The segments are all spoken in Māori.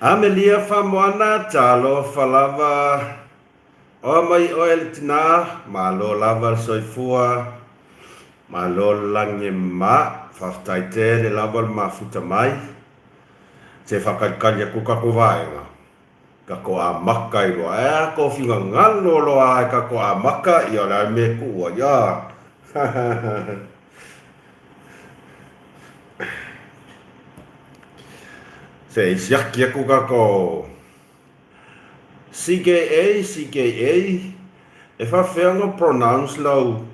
Amelia Famoana, Talo Falava, O mai oel tina, Malo lava soifua, Malo langi ma, Faftaite le lava mafuta mai, Te whakaikalya kuka kuvaenga, Kako a maka i roa, ko whinga ngalo roa, Kako a maka i o lai me kua, ya. Se isiaki aku kako, CKA, e whawhianga pronounce lo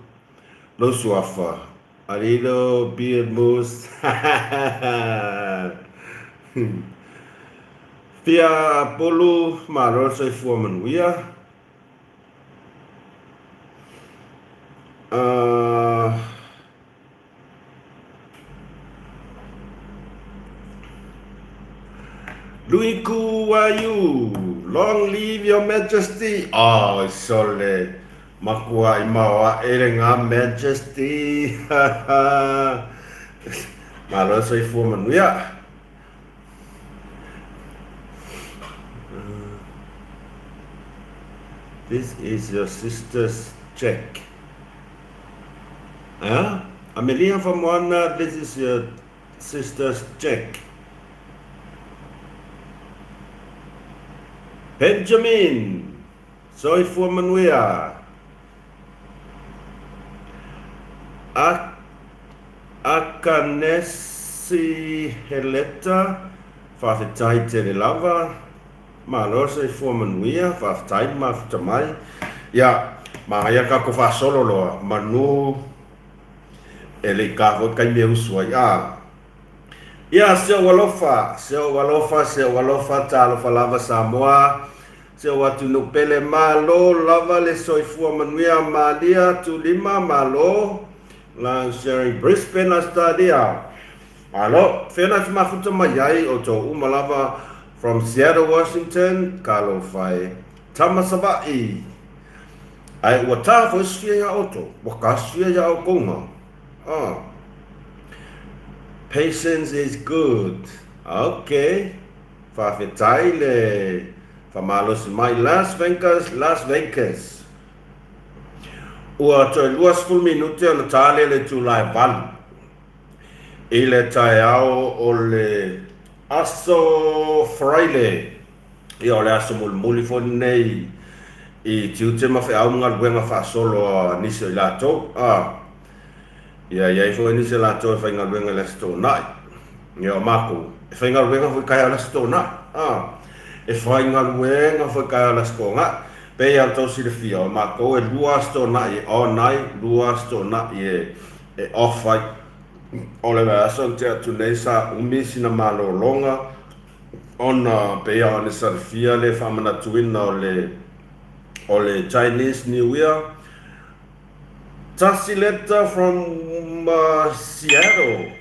suafa. Arido beard moose. Pia pulu maro say foreman wia. Luiku wayu, long live your majesty. Oh, sole. Makua imawa erenga majesty. Maro say foreman wia. This is your sister's check. Amelia from Moana, this is your sister's check. Benjamin, soy for Manuia. Akanesi Heleta, Fafitai Lava, Malose for Manuia, Fafitai Maftamai. Ya, Maya Kakofa Sololo, Manu Elikavo Kaimuswa. Ya, Seo Walofa, Talo Falava Samoa. Se watu nupele malo lava le soifua manuia malia tu lima malo la sharing Brisbane astadia. Alo, fena mafuta mayai oto umalava from Seattle, Washington, kalo fai Tamasabai. Ai wata fo sfia ya oto, wakasfia ya okonga. Patience is good. Okay. Fafetaile. Famalos mai Las Vegas. Ua toi 2 minute o le tale le tulai valu. I le tai ao o le aso Friday. I o le aso muli foni nei. I tiute ma fe au ngal wenga fa solo nisi o lato. Ia fo nisi o lato fa ngal wenga le sto nai. Ia mako. Fa ngal wenga fo kai le sto nai. E whainga luenga whakai ala skonga, pe al tau sire fia, ma ko e lua sto na i o nai, lua sto na i e offai, o le mea aso te atu nei sa umisi na malo longa, ona pe a ne sare fia le whamana tuina o le Chinese New Year. Tasi letter from Seattle,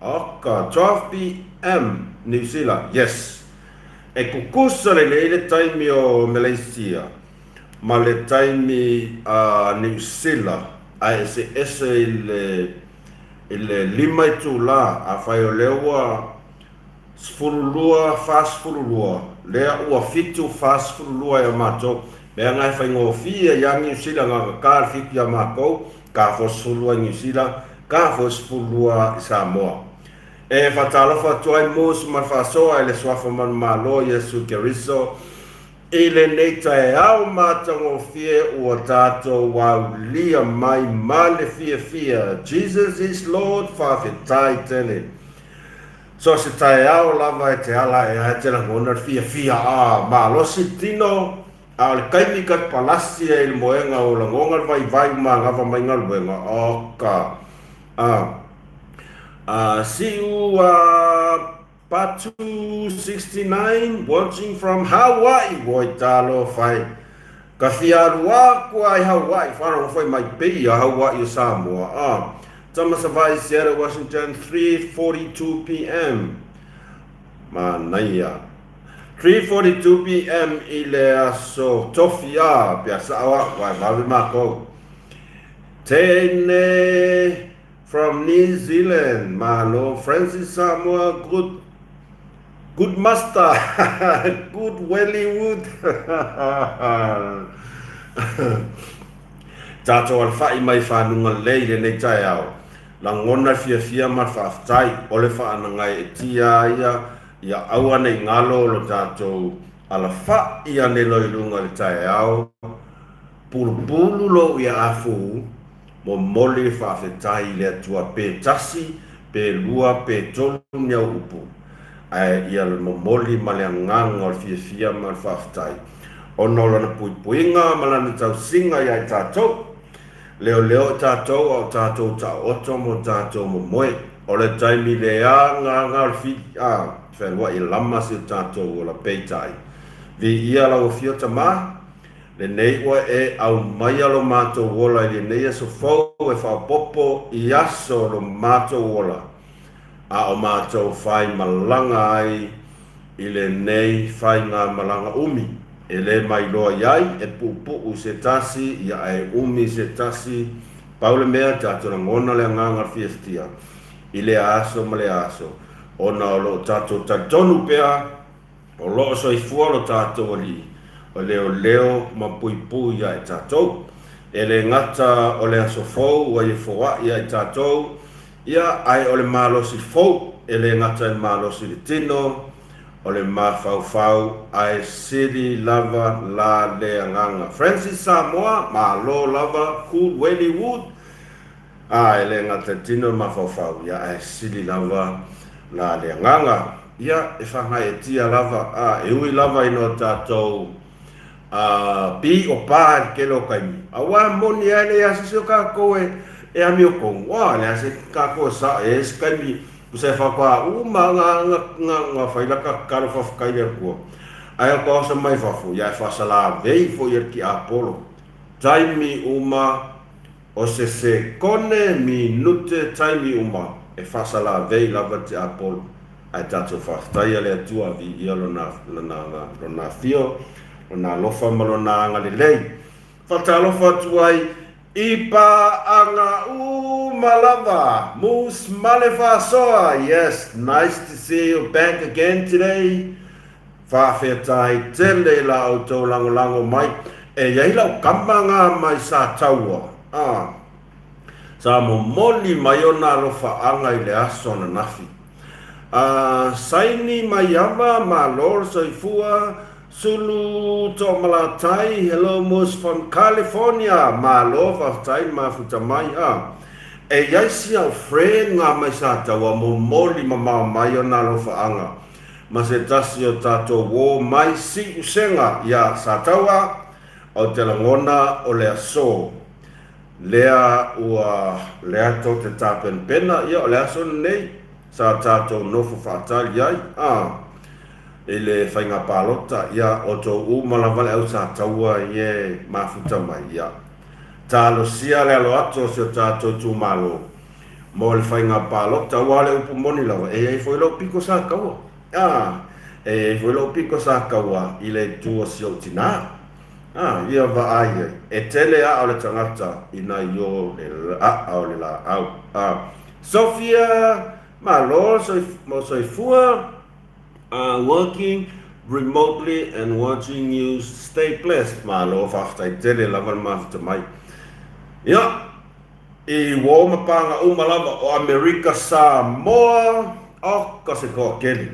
12 p.m. New Zealand, yes. E kukusa le taimi o Malaysia, ma le taimi New Zealand, a se ile lima i tula a whai o lewa sfurulua, fast furulua, lea ua fitu fast furulua e mato, mea ngai whai ngō fia ya New Zealand ngā kār fitu ya mako, ka fos furulua New Zealand, ka fos furulua Samoa. E fatalofa tuai mos marfasoa ele swafa man malo Yesu Keriso ele neita e au matango fie ua tato wa lia mai male fia Jesus is Lord fafitai tele so se tai au lava e te ala e a te langona fia malo si tino a le kaimi kat palasi e il moenga o langonga vai ma ngava mai ngalwenga oka see you, Patu 69, watching from Hawaii. Boy, talo fai. Kafiarua kuai Hawaii. Whanau fai mai pei a Hawaii Samoa. Tamasavai, Seattle, Washington, 3:42 p.m. Manaya. 3:42 p.m. ile aso tofia biasa awak wai babi mako. Tene. From New Zealand, Malo, Francis Samoa, good Good master, good Wellywood. Tātou al whai mai whanunga lei le nei tai au. La ngona fia ma whaftai, o le whaanangai e tia ia aua nei ngalo lo tātou ala wha ia ne loirunga le tai au. Pulu lo ia afu, mo moli whawhetai le atua pe tasi, pe lua, pe tolu niau upu. Ai ia le mo moli ma le anganga o fia ma whaftai. Ono lana puipuinga ma lana tau singa ia tātou. Leo tātou au tātou ta oto mo tātou mo moe. O le taimi le ngā fi whenua I lama si tātou o la peitai. Vi ia lau fiota mā, le nei ua e au mai alo mātou wola I le nei aso fau e whapopo I aso lo mātou wola. A o mātou whai malanga ai I le nei whai ngā malanga umi. E le mai loa iai, e pupu se tasi, ia e umi se tasi, paule mea tātou na ngona le nganga fiestia, I le aso ma le aso. Ona o lo tātou tatonu pea, o lo so I fua lo tātou ali, o leo ma pui ia e tātou. E le ngata o le aso fau, o e fua ia e tātou, ia ai o le malosi fau, e le ngata e malosi le tino, o le mafau ai siri lava la le anganga. Francis Samoa, malo lava ku Wellywood. Ai le ngata tino mafau ia ai siri lava la le anganga. Ia e whangai e tia lava, e ui lava ino tātou pi o pā ke lo kaimi. Awa moni ai le asisio ka koe e ami o kong. Wa le asisio ka koe sa e kaimi. Você fala nga failaka karo fafukai le kua. Ai ko sa mai fafu ya fa sala vei fo yer ki Apollo. Taimi uma o se kone minute taimi uma e fa sala vei lava ti Apollo. Ai tatu fa tai le tua vi ia na fio na lofa malona nga le lei. Fa talo fa tuai Ipa anga malava, mus malefa soa. Yes, nice to see you back again today. Whawhetai tele la auto lango mai. E iei lau kamanga mai sa taua. Sa mo moli mai ona rofa anga I le aso na nafi. Saini mai ava ma lor soifua. Sulu to malatai, hello mus from California, malo whaftai mafutamai E yaisi au friend ngā mai sa tawa mo moli mama mai o nalo whaanga. Ma se tasi o tato wo mai si usenga ia sa tawa o te langona o lea so. Lea ua lea to te tapen pena ia o lea so nei sa tato nofu whaatali ai. E le whainga pālota ia o tō umalawale au sa taua ie mafuta mai ia. Tālo sia le alo ato se o tātou tū malo. Mo le whainga pālota wale upu moni lawa. E foi lau piko sa kaua. E foi lau piko sa kaua I le tua si o tina. Ia va ai. E tele a o le tangata ina yo le a o le la au. Sofia, malo soifua. Working remotely and watching you. Stay blessed, malo whaftai tele lawan mafuta mai. Ia, I wo mapanga umalawa o Amerika Samoa o kase ko keli.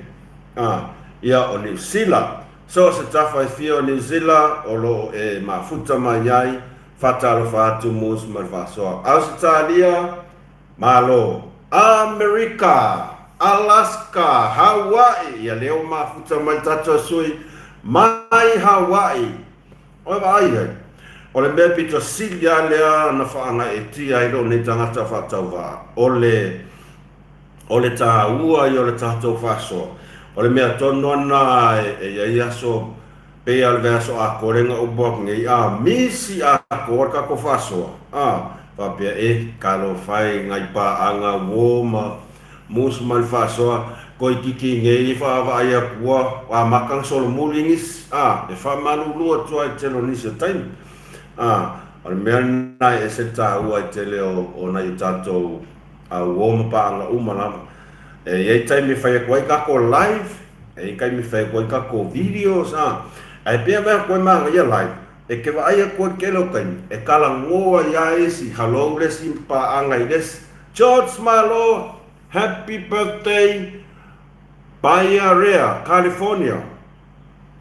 Ia o New Zealand. So se tawhai fia o New Zealand o lo e mafuta mai ai fatalo fatu mus marvasoa. Australia, malo Amerika. Alaska, Hawaii, ia leo mafuta mai tato sui, mai Hawaii. Oe wa ai hei. O le mea pito silia lea na whaanga e tia I lo ne tangata whatau wa. O le taha ua I o le tato whasoa. O le mea tono ana e ia so pe al verso a korenga ubok nge misi a korka ko whasoa. Wapia kalo whai ngai pa anga woma. Mus mal fasoa koi kiki ngei fa va ia kua wa makang solo mulingis e fa malu lua tua telo ni se time al mena e se ta ua tele o na tato a woma pa nga umala e ye time fa ia koi ka ko live e kai mi fai ko ka ko videos ai pe ba ko ma ya live e ke va ai ko ke lo kai e kala ngoa ya isi hello les pa angai les George Malo, happy birthday Bay Area, California.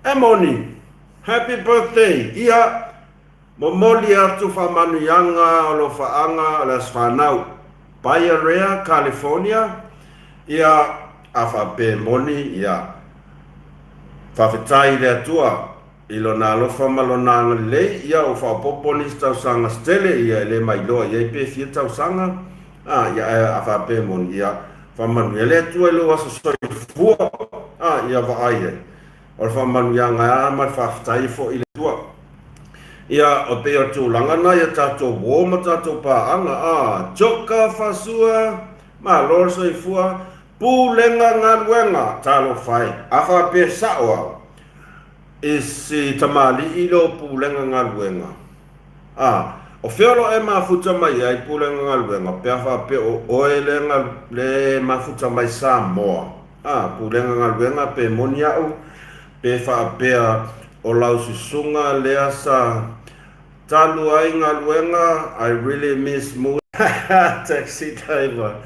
Emoni, happy birthday. Ia momoli atu fa manuyanga lo fa anga las fanau. Bay Area, California. Ia afa pe moni ia fa fetai le atua ilo na lo fa malona le ia o fa poponi sta sanga stele ia le mai lo ia pe fieta sanga ia afa pe mon ia fa manu le atua lo aso so fua ia va ai o fa manu ia nga ma fa fetai fo ile tua ia o pe o tu langa na ia tato wo ma tato pa anga joka fasua ma lo so fua pulenga ngaluenga talo fai afa pe sawa isi tamali ilo pulenga ngaluenga o feolo e mafuta mai ai pulenga ngaluenga pe afa pe o oelenga le mafuta mai Samoa pulenga ngaluenga pe moniau pe fa pe o lau susunga le asa talu ai ngaluenga. I really miss mood taxi driver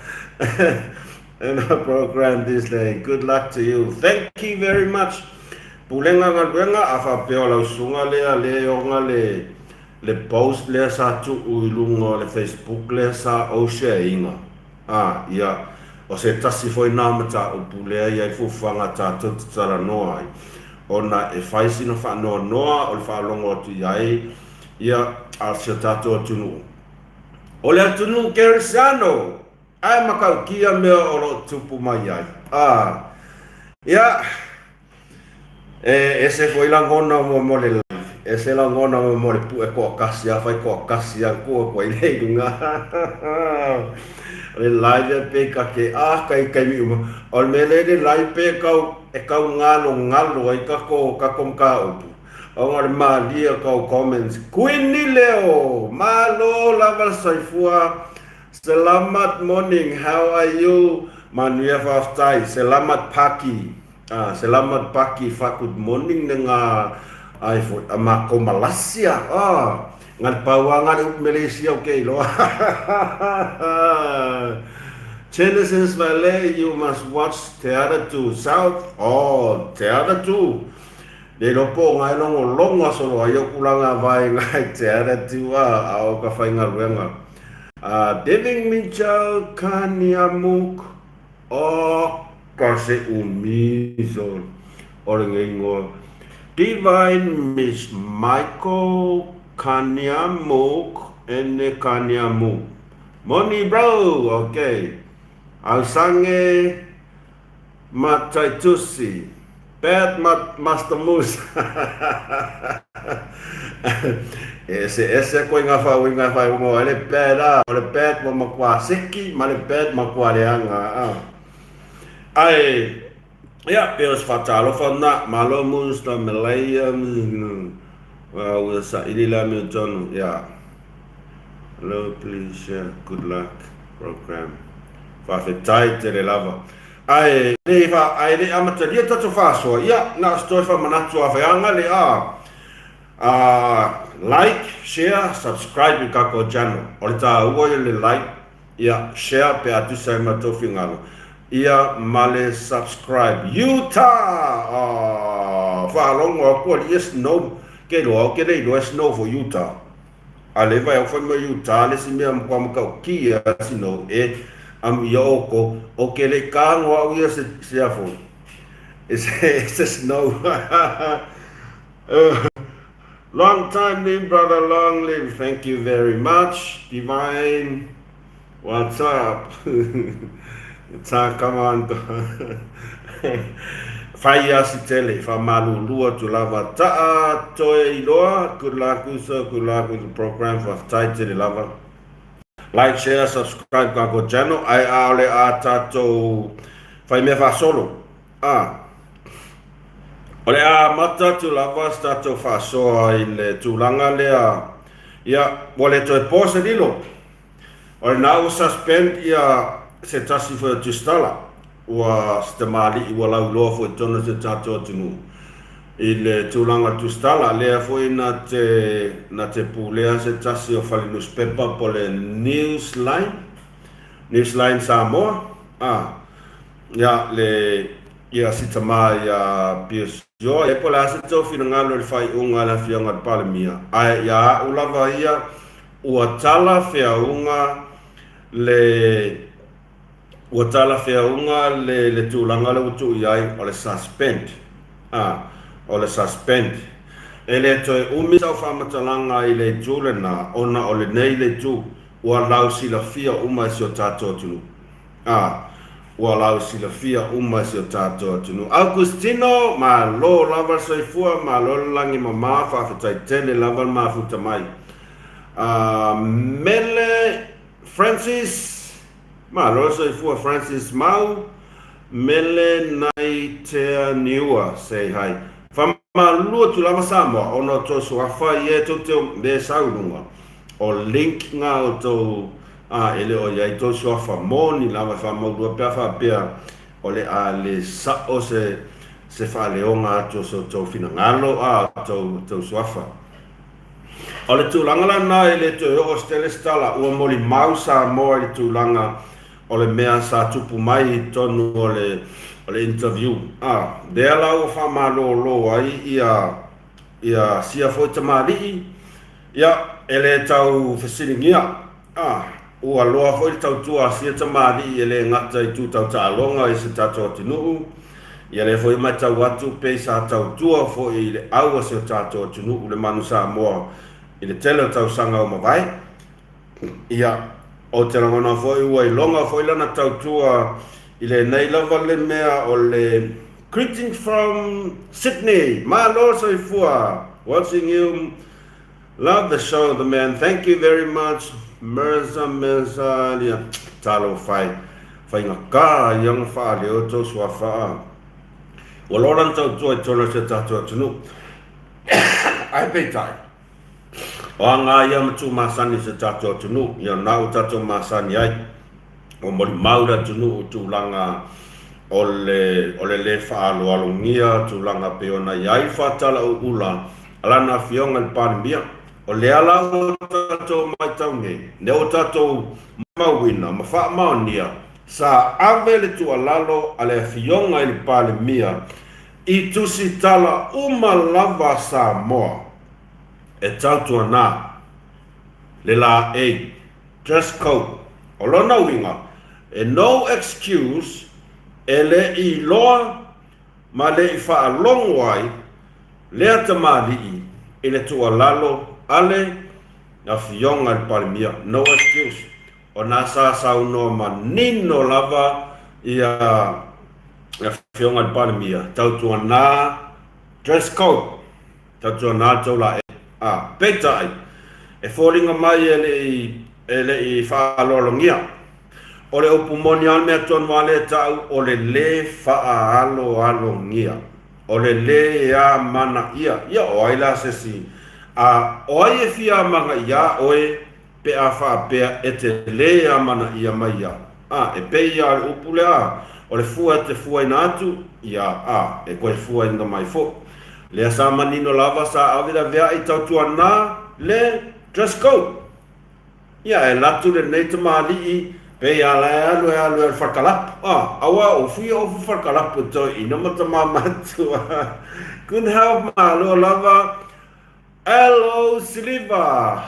and our program this day. Good luck to you. Thank you very much. Pulenga ngaluenga afa peo lau sunga le onga le post le sa tu uilunga le Facebook le sa o share inga. Ia o se tasi foi nama ta o pulea ia i fufanga ta tutu tara noa ai. Ona e faisi no fa noa o le fa longo tu iai ia al se tato atunu. O le atunu Kerisano ai makau kia mea o lo tupu mai ai. Ia e se foi langona mo le live. E se langona mo le pu e ko kasi a fai ko kasi a ko i le le live pe ka ke kai mi o me le live pe kau ngalo ai ka kom ka upu. O ngare malia kau comments kuini leo malo lava saifua. Selamat morning, how are you? Manuia Faftai, selamat pagi. Selamat pagi, good morning dengan iPhone amako Malaysia. Ngan pawangan Malaysia okay lo. Genesis Valley, you must watch Theater 2 South. Theater 2. De lopo ngai longa solo ayo kulanga vai ngai Theater 2 au ka fai ngaruenga. Deving Mitchell Kaniamuk kasi umiso orang ingo Divine Miss Michael Kaniamuk ene Kaniamuk Moni bro, okay. Alsange Mataitusi Bad Master Moose. Ese ko inga fa mo le peda o le ped mo makwa seki ma le ped makwa le anga ai ya peos fatalo fa na malo mus na Malaya wa sa ilila mi John ya hello please share good luck program fa fetai te le lava ai le fa ai le amata dia tatu fa so ya na sto fa manatu fa anga le like, share, subscribe i kako channel. Ora ta ua le like, ia share pe atu sai matofi ngalo. Ia male subscribe. Utah! Fa longo ko yes no ke lo ke le yes no for Utah. Ale vai o fa mo Utah le si me am kwa ka ki si no am yo ko o ke le ka ngo ia se afo. It's snow. Long time name, brother, long live. Thank you very much. Divine, what's up? Come on. Faya si tele, fa malu lua tu lava ta'a toe iloa. Good luck with the program for title lava. Like, share, subscribe kako channel. Ai aole a tato fai me fa solo. Ole a mata tu lava stato fa so il tulanga lea ia wale to e pose dilo ole na o suspend ia se tasi fo tu stala ua stamali ua lau loa fo tona se tato tunu i le tūlanga tustala lea foi na te pūlea se tasi o whali newspaper po le Newsline Samoa ia le ia sitama ia PSO e po la se tau fina ngalo le whai unga la whianga palemia ai ia ulava ia ua tala whiaunga le tūlanga le utu iai o le suspend o le suspend e le toe umi tau whamatalanga i le tūlena ona o le nei le tū ua lau sila fia uma si o tātou tunu ua lau sila fia uma si o tātou tunu Augustino ma lo lava soifua ma lo langi mama whawhetai tele lava mafuta mai Mele Francis ma lo soifua Francis Mau mele nai te niua say hi Fama lua tu lama Samoa ono to suafa ye to te me saununga o link nga o to ele o ye to suafa moni lama fama lua pa pia o le le sa o se fa leonga to so to fina ngalo to suafa o le tulanga na ele to o stele stala o moli mausa mo le tulanga o le mea sa tupu mai tonu o le interview dea lau whama lo ai ia sia foi tamari ia ele tau fesilingia ua loa foi tau tua sia tamari ele ngata i tu tau talonga i se tato tinu ia le foi mai tau atu pe sa tau tua foi le aua se tato tinu le manu Samoa i le tele tau sanga o mawai ia o te rangona foi ua i longa foi lana tau tua i le nei lava le mea o le greeting from Sydney malo soifua watching you love the show the man thank you very much Mirza lia talo fai ngaka yang fa le o to swafa o loran tau tua i tona se tatua tunu ai peitai o anga ia matu masani se tatua tunu ia nau tatua masani ai o mori maura tunu tūlanga o le whaalualungia tūlanga peona iai whatala o ula alana fionga le panemia o le ala o tatou mai taunei ne o tatou mawina ma wha maonia sa ave le tualalo a le fionga i le panemia i tusi tala uma lava Samoa e tautua nā le la dress code o lona winga no excuse ele i loa ma le i whaalongo ai lea tamali'i i le tualalo ale na fionga le palemia no excuse o nā sāsaunoa ma nino lava ia fionga le palemia tautua nā dress code tautua nā taula peitai e fōringa mai ele i whaalolongia o le upumoni al mea tonu ale tau o le whaalolongia o le mana ia o aila sesi o ai e fia manga ia oe pe a whaapea e te le mana ia mai ia e pe ia le upule o le fua te fua ina atu ia e koe fua ina mai fo le sa manino lava sa avida vea i tautua na le dress code ia e latu le nei tamali'i pe ia alu e whakalap awa o fia o whakalap to ina matama matua couldn't help ma lo lava hello Silva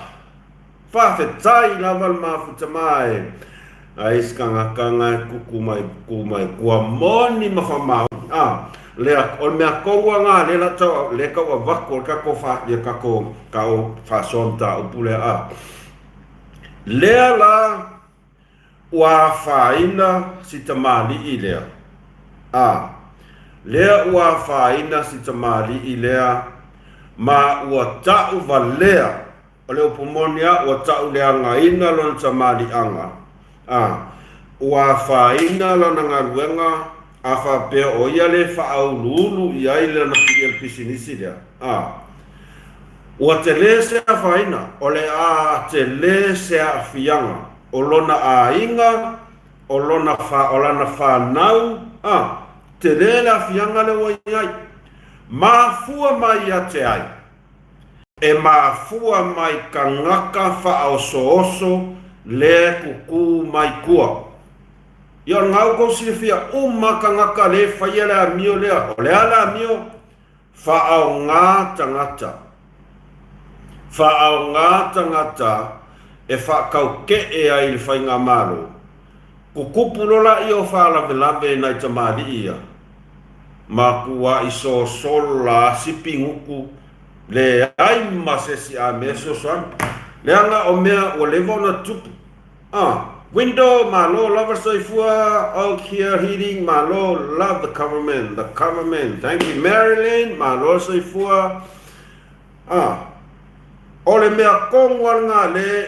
whawhetai lava mafuta mai ai skanga kuku mai kua moni mawhamau lea o mea koua ngā le la tau le kaua wako ka ko fa le ka ko sonta o pule lea la ua faina si tamali i lea lea ua faina si tamali i lea ma ua tau valea o le upumonia ua tau lea ngaina lon tamali anga ua faina lona ngaruenga a whapea o ia le whaaululu i aile na pia pisinisi lea. Ua te le se a whaina, o le a te le se a whianga, o lona a inga, o lana whanau, te rela fianga le wai ai, mafua mai a te ai, e mafua mai ka ngaka whaoso-oso le kuku mai kua. Ia ngau kou silifia ka ngaka le whaia le amio lea, o le ala amio, whaau ngā tangata. Whaau ngā tangata e whakau ke e ai le whainga maro. Kukupulola i o whaalawe nai tamari ia. Ma kua iso sola sipi nguku le ai masesi a meso soan. Le anga o mea o levo na tupu. Window malo lava soifua out here heating malo love the government. Thank you Marilyn malo soifua. Ole mea kongwal nga le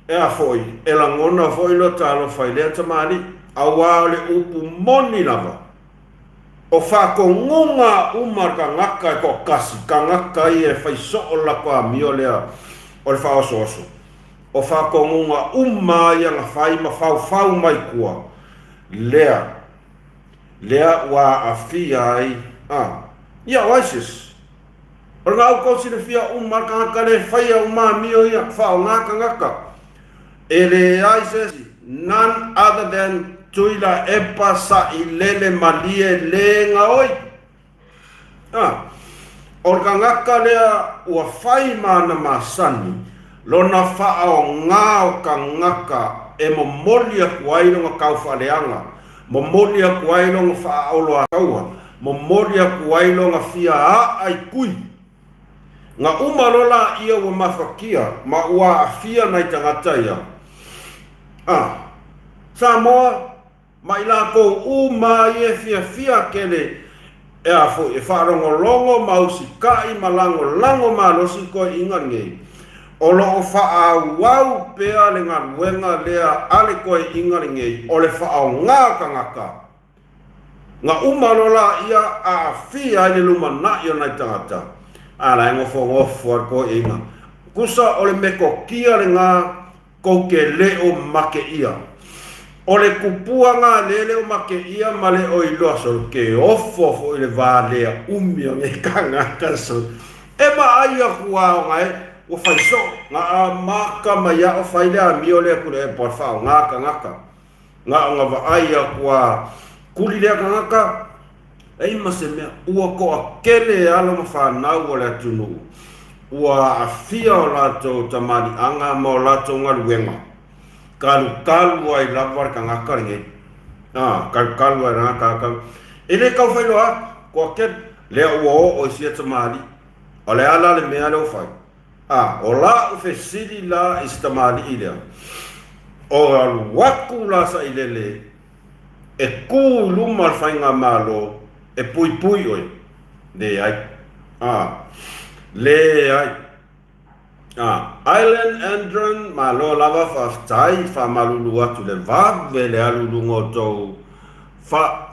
e a foi e la ngona foi lo talo fai le tamali awa le upu moni lava o fa ko ngunga umar ka ngaka ko kasi ka ngaka e fai so la kwa mio le o le fa oso o fa ko ngunga ya nga fai ma fau mai kua lea wa afia ai ya wasis o ngau ko sina fia umar ka ngaka le fai o ma mio ia fa ngaka ngaka ele aises none other than tuila epa sa ilele malie le ngaoi organgaka lea ua fai mana masani lona fao ngao ka ngaka e momolia kuailonga kaufaleanga momolia kuailonga faaolo akaua momolia kuailonga fia ai kui nga umalola ia ua mafakia ma ua afia nai tangata ia Samoa mai la ko ye fia kele e a fo e wharongo mausi kai malango malosi ko inga ngei o lo wau pea le ngā ruenga lea ale ko inga ngei o le whaau ngā kangaka ngā umalola ia a fia le lumana ia nai tangata ala ngofo ko inga kusa o le meko kia le ngā ko ke leo make ia o le kupua ngā lele o make ia ma le o iloa so ke ofo le vālea umio nge kangaka so e ma aia kua o ngai o whaiso ngā maka mai a o whailea mio lea kule e por whao ngā kangaka ngā o ngā wa aia kua kuli lea kangaka e ima se mea ua ko a kele alo ma whanau o lea tunu ua a fia o lato tamani anga mo lato ngaluenga kalu ai lavar ka ngaka ringe kalu ai ngaka ele kau fai loa ko ke le o sia tamani o le ala le mea lo fai o la o fesili la istamani ile o alu waku la sa ilele e ku luma fai ngamalo e pui oi de ai le ai Island Andron malo lava faftai fa malulu atu le vab le alulu ngoto fa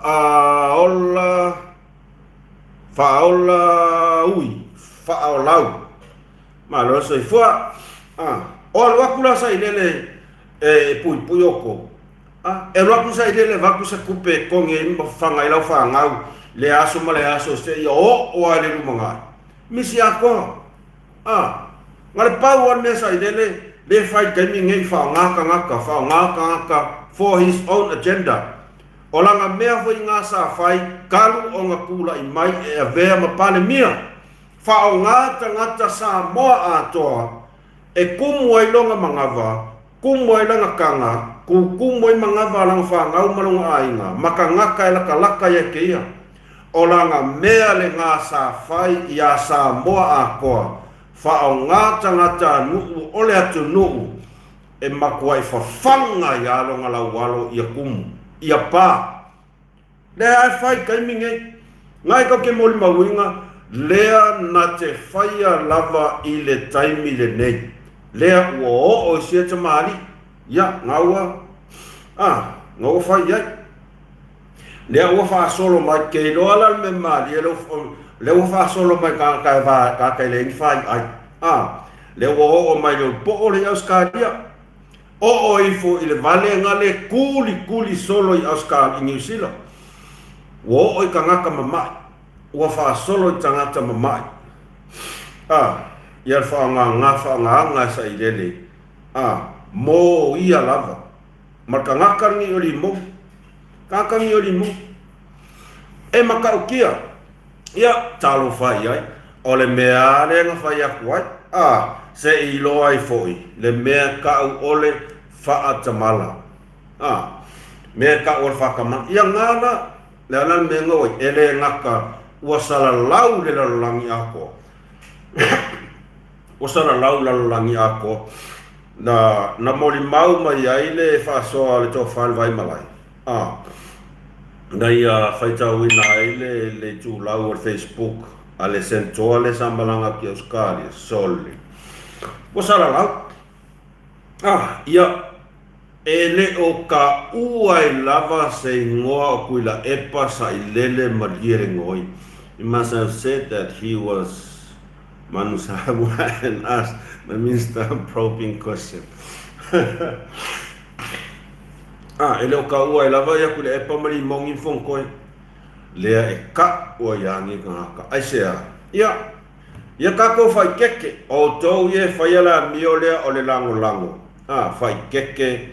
aolau malo so fua o wakula sa ilele e pui oko e wakula sa ilele vaku sa kupe konge mba fanga ila fa ngau le aso se o ale lumanga misi ako ngale pau an mesa idele le fai kemi ngei fa ngaka for his own agenda olanga mea foi nga sa fai kalu o nga kula i mai e avea ma pale mia fa o ngata sa moa atoa e kumu ai longa mangava kumu ai langa kanga kumu ai mangava lang fa ngau malunga ainga maka ngaka e laka ya keia olanga mea le nga sa fai ia sa moa akoa fa o ngata nuu ole atu nuu e makua i fafanga ia longa la walo ia kumu ia pa le ai fai kaiminge ngai ka ke moli mawinga lea na te faia lava i le taimi le nei lea o sia te mali ia ngaua ngaua fai ia lea ua fa solo mai ke lo ala me mali le ua fa solo mai ka le fai ai le o mai lo po le auskaria o ifo ile vale ngale kuli solo i Australia i New Zealand. Wo o kangaka mamai. Wa fa solo i tangata mamai. Ia fa nga sa ilele. Mo ia lava. Marka ngaka ni o limo. Kaka ni o limo. E maka ukia. Ia talo fai ai. Ole mea le nga fai akuai. Se ilo ai foi. Le mea ka ole faatamala. Mea ka ole fakama. Ia ngana. Le anan me ngoi. Ele ngaka. Wasala lau le lalangi ako. Wasala lau lalangi ako. Na moli mau mai ai le fasoa le to fan vai malai. Na ia faitau ina ai le tu lau o Facebook. Ale sentoa le sambalanga ki Australia. Soli. Wasala lau. Ia ele o ka uai lava se ngoa o kuila epa sa ilele mariere ngoi. He must have said that he was Manusawa and asked the minister probing question. Ele o ka uai lava ia kuila epa mari mongi fongkoi. Lea e ka ua yangi ngaka. Aisea. Ia kako fai keke. O tau ye fai ala mio lea o le lango. Fai keke.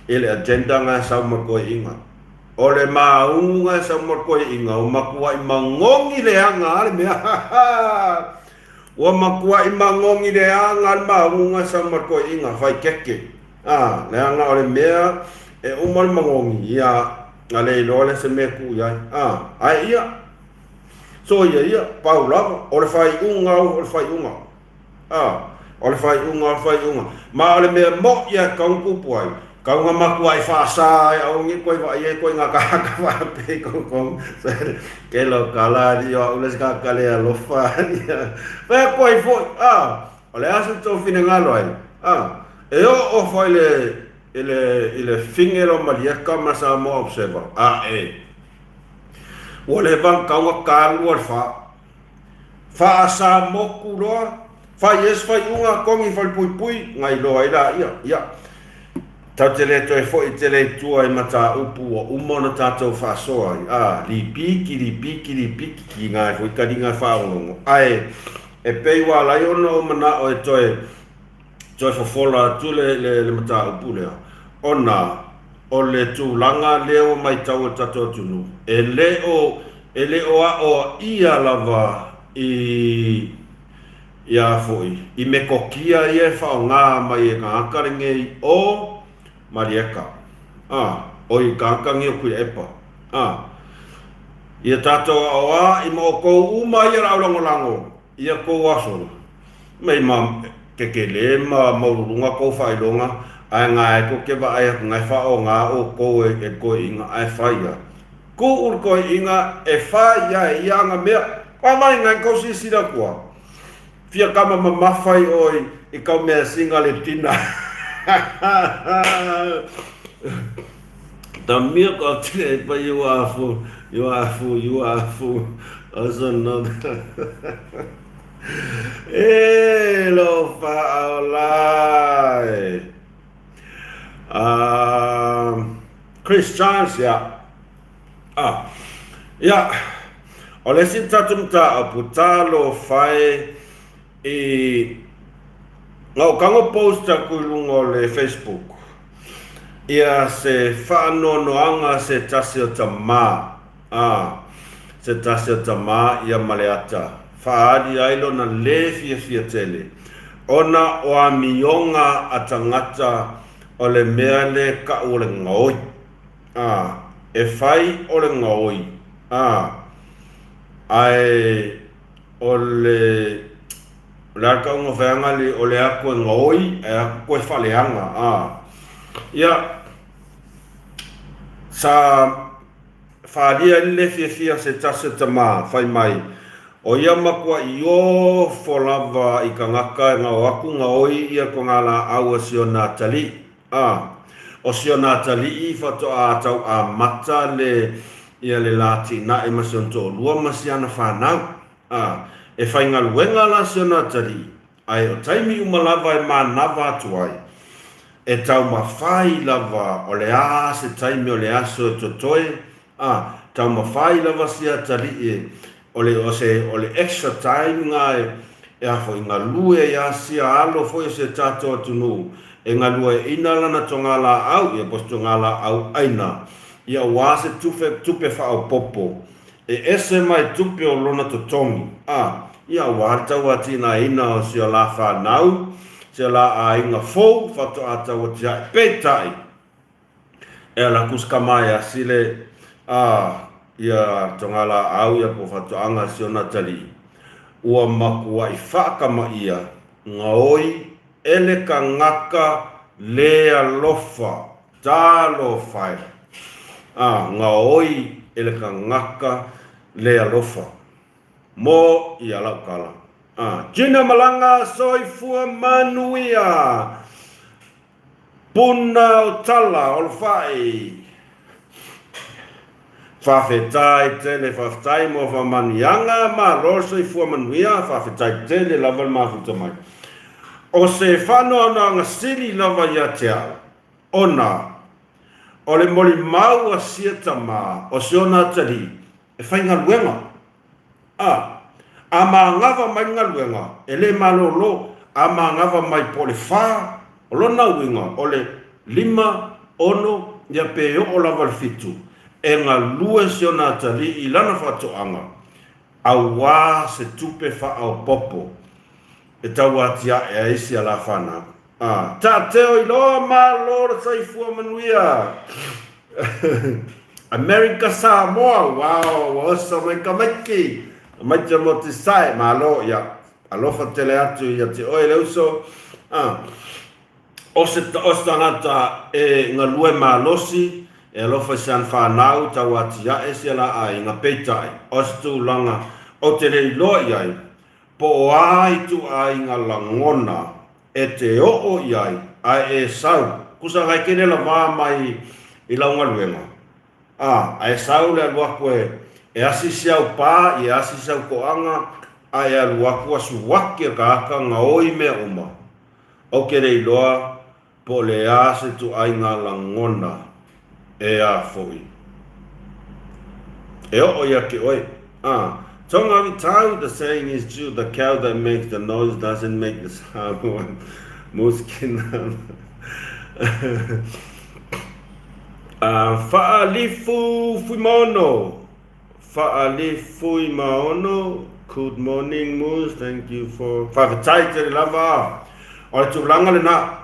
Ele agenda nga sa makoi inga. O le maungu nga sa makoi inga. O makua i mangongi le anga. O makua i mangongi le anga. Maungu nga sa makoi inga. Fai keke. Le anga o le mea. E umar mangongi. Ia. Ale ilo le se me ku ia. Ai ia. So ia. Pau lava. O le fai unga. O le fai unga. O le fai unga. Ma o le mea mo ia kaungu puai. Kau nga makua i whaasai, au ngi koe wa ie koe ngā kahaka whape kong. Kelo kala di o ules kakale a lofa. Pea koe foi, o le asu tau whine ngalo ai. E o fai le fingero malieka masa mo observa. O le vang kau nga kalu al whaasa moku roa. Fai unga kongi fai pui ngai loa ila ia. Tau te le toi fo i te le tua i mata upu o umona tātou whasoa. Li piki ki ngai fo i karinga whaongongo. E pei wā lai ona o mana o e toi fofola tu le mata upu lea. Ona o le tu langa leo mai tau o tātou tunu. E leo a o ia lava ia foi. I me kokia i e whaonga mai e ka akaringe o Marieka. Oi kankangi o kui epa. Ia tātou awa i mo kou uma i rau lango. Ia kou aso. Mei ma kekele ma maurunga kou whailonga. Ai ngā e ko kewa ai ngai whao ngā o kou e koe inga ai whaia. Ko ur koe inga e whaia e ianga mea. Mai ngai kou si sira kua. Fia kama mamawhai oi i kau mea singa le tina. The milk of today, but you are full. Also another. Hello, Faolai. Chris Chance, yeah. Oleh si tatum ta aputalo fai ngau kango post aku lungo le Facebook. Ia se whaanonoanga se tasi o tama. Se tasi o tama ia maleata. Whaari ailo na le fia tele. Ona o a mionga a tangata o le mea le ka o le ngoi. E whai o le ngoi. Ai o le Laka unga whaanga li o le ako e ngoi, e ako koe whaleanga. Ia, sa whaaria le fia se tase tama, whai mai. O ia makua i o wholava i ka ngaka e ngau aku ngoi ia ko ngā la aua sio nā tali. O sio nā tali i whato a tau a mata le ia le lati na e masionto lua masiana whanau. E whai ngā luenga la sio nā tari. Ai o taimi umalava e mā nawa atu ai. e tau mawhai lava o le a se taimi o le aso e totoe, tau mawhai lava sia tali o le extra time ngai e a fo inga lue ia sia alo fo se tato atunu e ngā lue ina lana tonga la au ia pos tonga la au aina ia wase tupe whao popo e ese mai tupe o lona totongi ia wātau atina ina o sia la whanau sia la a inga fōu whato atau atia pētai e la kuska mai a sile ia tonga la au ia po whato anga sio natali ua makua i whakama ia ngaoi ele ka ngaka lea lofa talo whai ngaoi ele ka ngaka lea lofa mo ia laukala Jina malanga soifua manuia puna o tala o whai whawhetai tele whawhetai mo whamanianga ma roso i fua manuia whawhetai tele lava mafuta mai o se whanoa na ngasiri lava ia te au ona o le moli mau a sieta ma o se ona tari e whainga luenga a ngava mai ngaluenga e le malolo a ngava mai pole wha o lona uinga o le 5 ono ia pe o lava fitu e ngā lue se ona tali i lana whatoanga a wā se tupe wha au popo e tau atia e aisi a la whana ta teo i loa ma lora saifua manuia America Samoa wow osa mai kamaki mai te mo te sai ma lo ia alofa tele atu ia te oe leuso o se tangata e ngā lue ma losi e alofa san whanau tau ati a se la ai ngā peitai o se tu langa o te rei loa iai po o ai tu ai ngā langona e te o iai ai e sau kusa kai kene la maa mai i launga luenga ai sau le alua koe e asi siau pā i asi siau koanga ai alua kua suwake ka aka ngā oi mea uma o ke rei loa po le a se tu ai ngā langona e a foi e o ia ke oi tonga vi tau the saying is true the cow that makes the noise doesn't make the sound muskin fa'alifu maono good morning mus thank you for whakatai te lava o tu langa le na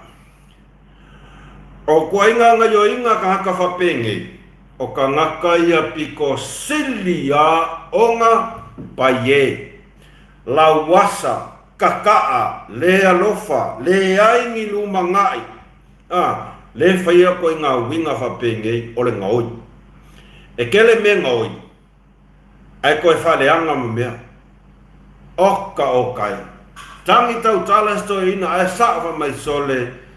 o kua inga ngayo inga ka haka whapenge o ka ngaka ia piko sili a onga paie la wasa kakaa le alofa le aingi luma ngai le whaia ko inga winga whapenge o le ngaoi e kele me ngaoi ai koe whale anga mea oka okai tangi tau tala sto ina ai sawa mai sole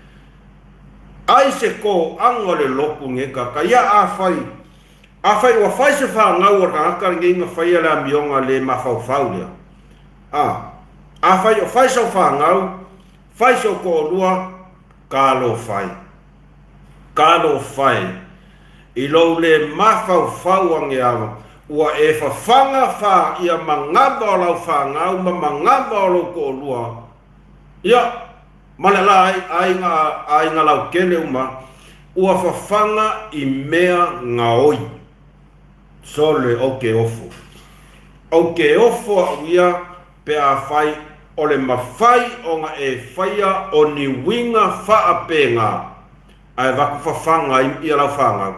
ai se ko angole loku ngeka ka ia a fai wa fai se fa ngau ka ka nginga fai la mionga le ma fa faulia a fai o fai so fa ngau fai so ko lua ka lo fai i lo le ma fa fauang ia ua e fa fanga fa ia mangaba o fa ngau ma mangaba o ko lua ia Malalai ainga lau kele uma ua whawhanga i mea ngaoi sole o ke ofo a uia pe a whai o le mawhai o nga e whaia o ni winga whaapenga ai waku whawhanga i lau whanga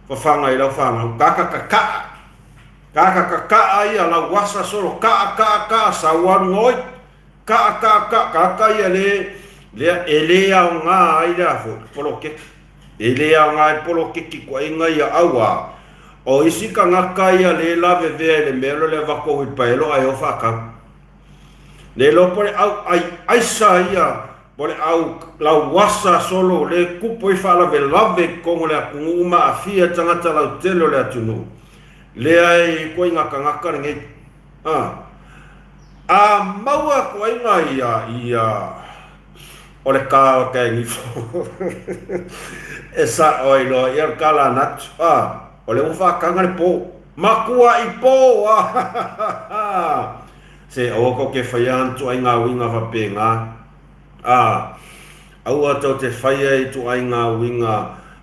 whawhanga i lau whanga kaka ia lau wasa solo ka sawan ngoi ka ia le elea o ngā aira poloke elea o ngā poloke ki kua inga ia aua o isi ka ngaka ia le lave vea le melo le wako hui paelo ai o whaka le lo pole au ai sa ia pole au lau wasa solo le kupo i whala ve lave kongo le akungu uma a fia tangata lau telo le atunu le ai kua inga ka ngaka ringe maua ko inga ia ole ka ka ni fo esa oi lo ia kala nat ole o fa ka ngal po makua i po se o ko ke faian tu ai nga winga fa penga au ato te faia i tu ai nga winga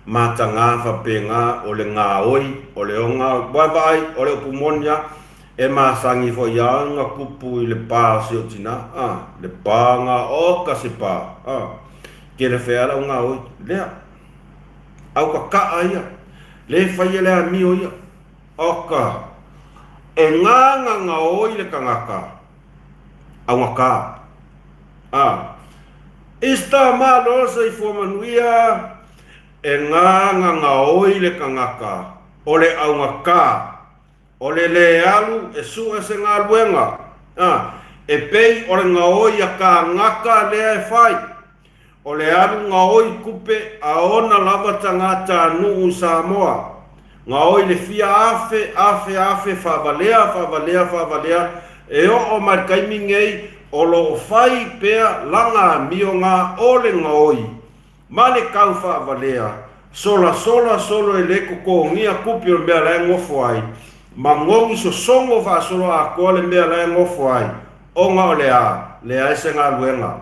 matanga fa penga ole nga oi ole onga vai ole pumonia e masangi fo ia nga kupu i le pa se o tina le pa nga o ka se pa ke le fea nga oi lea au ka aia le faia le ami o ia oka e nga oi le kangaka au ngaka ista malo se fo manuia e nga oi le kangaka ole au ngaka ole le alu e su se nga luenga e pei ole nga oi ka ngaka le e fai ole alu nga oi kupe a ona lava tangata nu Samoa nga oi le fia afe fa valea e o markai mingei o lo fai pea langa mionga ole nga oi male kau fa valea sola solo e le ko ngia kupi o mea la ngofo ai mangongi so songo fa solo a ko le mea la ngofo ai o nga ole le ai se nga luenga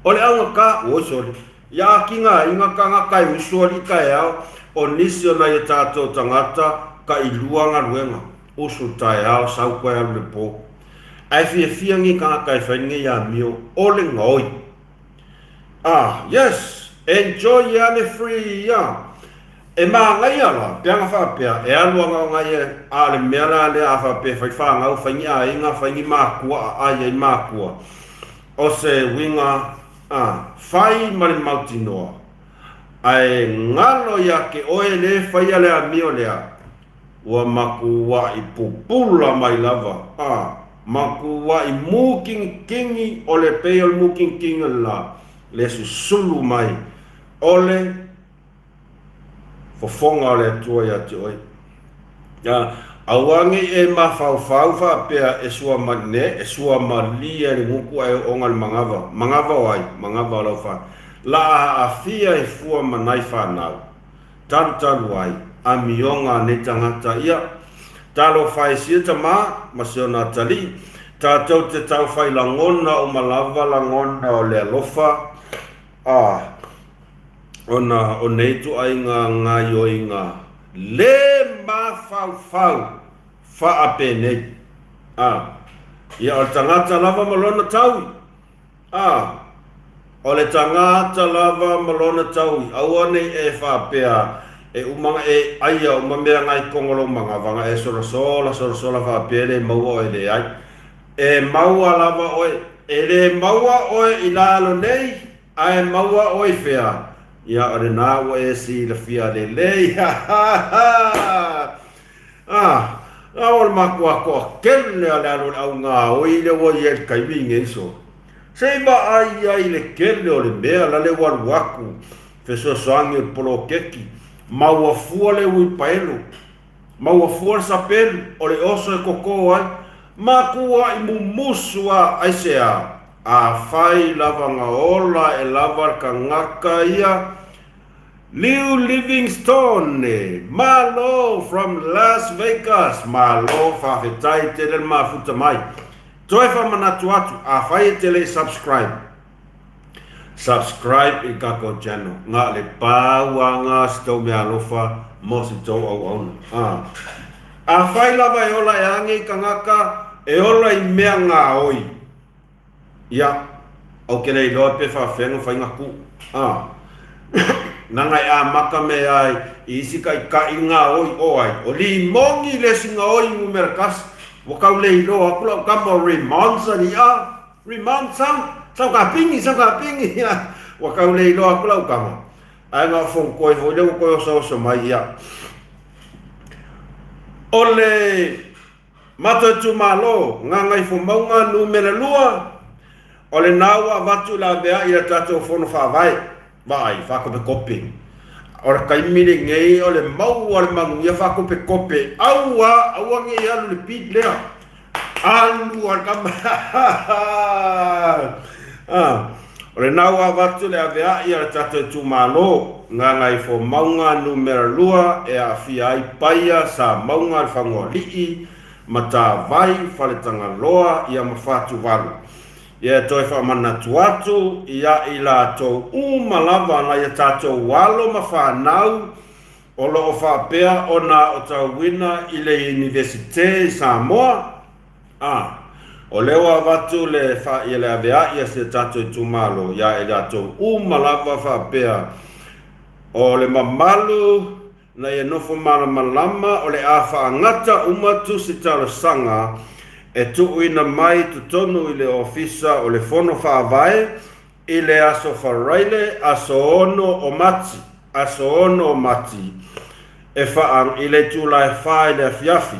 ole angaka o soli ya kinga inga kanga kai usoli kai au o nisio na ye tato tangata ka iluanga luenga usu tai au sau koe au le po ai fia ngi kanga kai whaingi ya mio ole ngoi yes enjoy ya le free ya e ma ngai ala pianga fa pia e aluanga ngai ale mera le afa pe fa ngau whaingi a inga whaingi makua a ye makua o se winga fai mare mautinoa ai ngalo ya ke oe le fai ale amio lea ua maku wa i pupula mai lava maku wa i muking kingi ole peol muking kingi la le susulu mai ole fofonga ole tua ya te oi awangi e mafau fa pea e sua mane e sua malia ni muku ai ongal mangava lo fa la afia e fua manai fa nau tantan wai amionga ne tangata ia talo fai sita masiona tali tatou te tau fai langona o malava langona o le alofa ona oneitu ai nga yoinga le mafau fa apene ia o tangata lava malona tau o le tangata lava malona tau aua nei e fa pea e umanga e aia o mamea ngai kongolo mangavanga e sola fa apene maua e le ai e maua lava oe e le maua oe ilalo nei ai maua oe fea ia o le nā e si la fia le lei o le makua koa kele a le alo au ngā oi le o i e kai winge iso sei ba ai le kele o le mea la le waru aku feso soangi o polo keki maua fua le ui paelo maua fua le sapelu o le oso e koko ai makua i mumusua ai sea a fai lava ngaola e lava ka ngaka ia Liu Livingstone malo from Las Vegas malo fa fetai tele mafuta mai toi fa manatu atu a fai tele subscribe i kako channel nga le pawanga sto me alofa mosi to au a fai lava e ola e ange kangaka e ola i mea ngā oi ia au kele i loa pe fa fengo fa ingaku nanga a maka me ai isi kai ka inga oi oi o li mongi le singa oi mu merkas o ka le lo akula ka mo remonsa ni remonsa sa ka pingi ya o ka le lo akula ka mo ai nga fon ko ho le ko so mai ya ole mata tu malo nga ngai fo maunga numero lua ole nawa vatu la bea ila tato fono fa vai fa ko pe kope ora kai mire ngei ole mau ole mangu ia fa ko pe kope aua ngi alu le pit lea aluan kama ole naua watu le avea ia tato tumalo nga ngai fo maunga numero lua e a fiai paia sa maunga fangolii mata vai faletanga loa ia mafatu walu ia toi fa manatu atu ia ila to malava na ia tato walo mafanau olo o fa pea ona o tawina ile universite Samoa o lewa watu le fa ile avea ia se tato tumalo ia ila to malava fa pea o le mamalu na ia nofo malama o le afa angata umatu se talo sanga e tuuina mai tutonu i le ofisa o le fono whaavae i le aso wharaile aso ono o mati e whaang i le tūlai whae le fiafi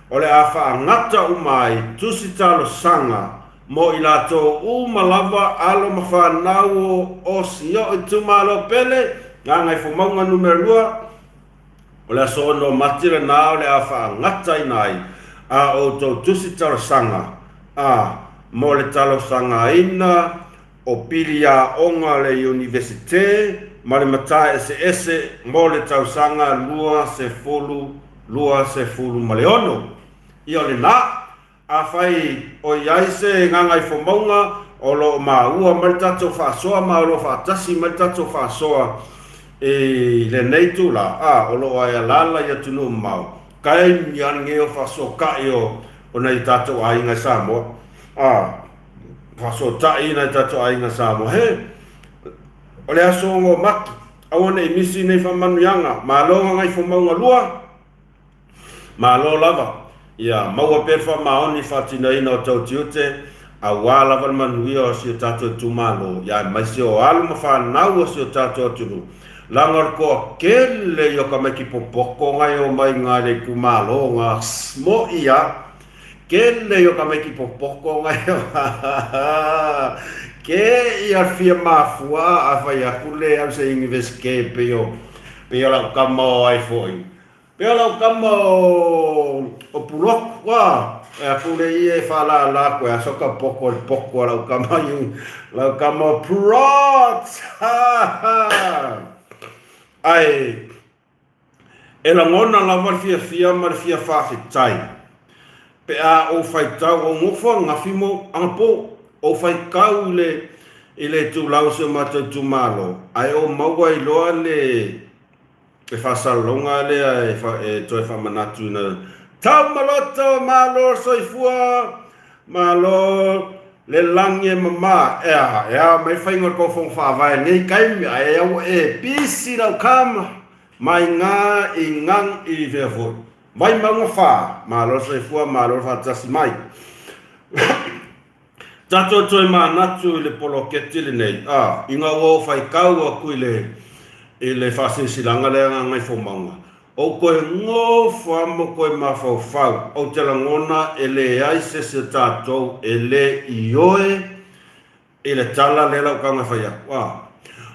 o le a whaangata umai tusi talo sanga mo i lato malava alo mawhanau o sio i tumalo pele ngā ngai fumaunga numero 2 o le aso ono mati le nao le a whaangata i nai a o to tusi talo sanga mo le talo sanga ina o pilia onga le universite ma le mata ese mo le talo sanga lua se fulu ma le ono i o le na a fai o iaise ngangai fomaunga o lo maua ma le tato whaasoa ma o lo whaatasi ma le tato whaasoa e le neitu la o lo ai alala ia tunu mau kai mian ngeo faso kaio ona i tato ainga Samoa faso tai na tato ainga Samoa he ole aso ngo maki awana imisi nei famanu yanga malo ngai fomaunga lua malo lava ia maua perfa maoni fatina ina o tautiute a wala val manuia o si tato tumalo ia maisi o alu mafanau o si tato tunu langar ko kele yo ka maki popoko ngai o mai ngare kumalo nga smo ia kele yo ka maki popoko ngai ke ia fia mafua afa ya kule am se inveske pe la kamo ai foi pe la kamo o pulok wa e kule ie fala la ko ya soka poko la kamo prot ai e la ngona la fia mar fia tai pe a o fai tau o ngofo ngafimo ampo o fai kau le tu lause mata tu malo ai o maua i loa le e fasalonga le e toi fa manatu na tau maloto malo soifua malo le lange mama mai fai ngor ko fong fa vai nei kai e pisi la kam mai nga ingang i vevo mai mango fa malo se fu malo fa tasi mai tato toi ma natu le polo ketile nei inga wo fai kau ku ile fa se silanga le ngai fo manga o ko ngo fa mo ko ma fa o te langona ele ai se tato ele ioe ele tala le la ka nga fa ya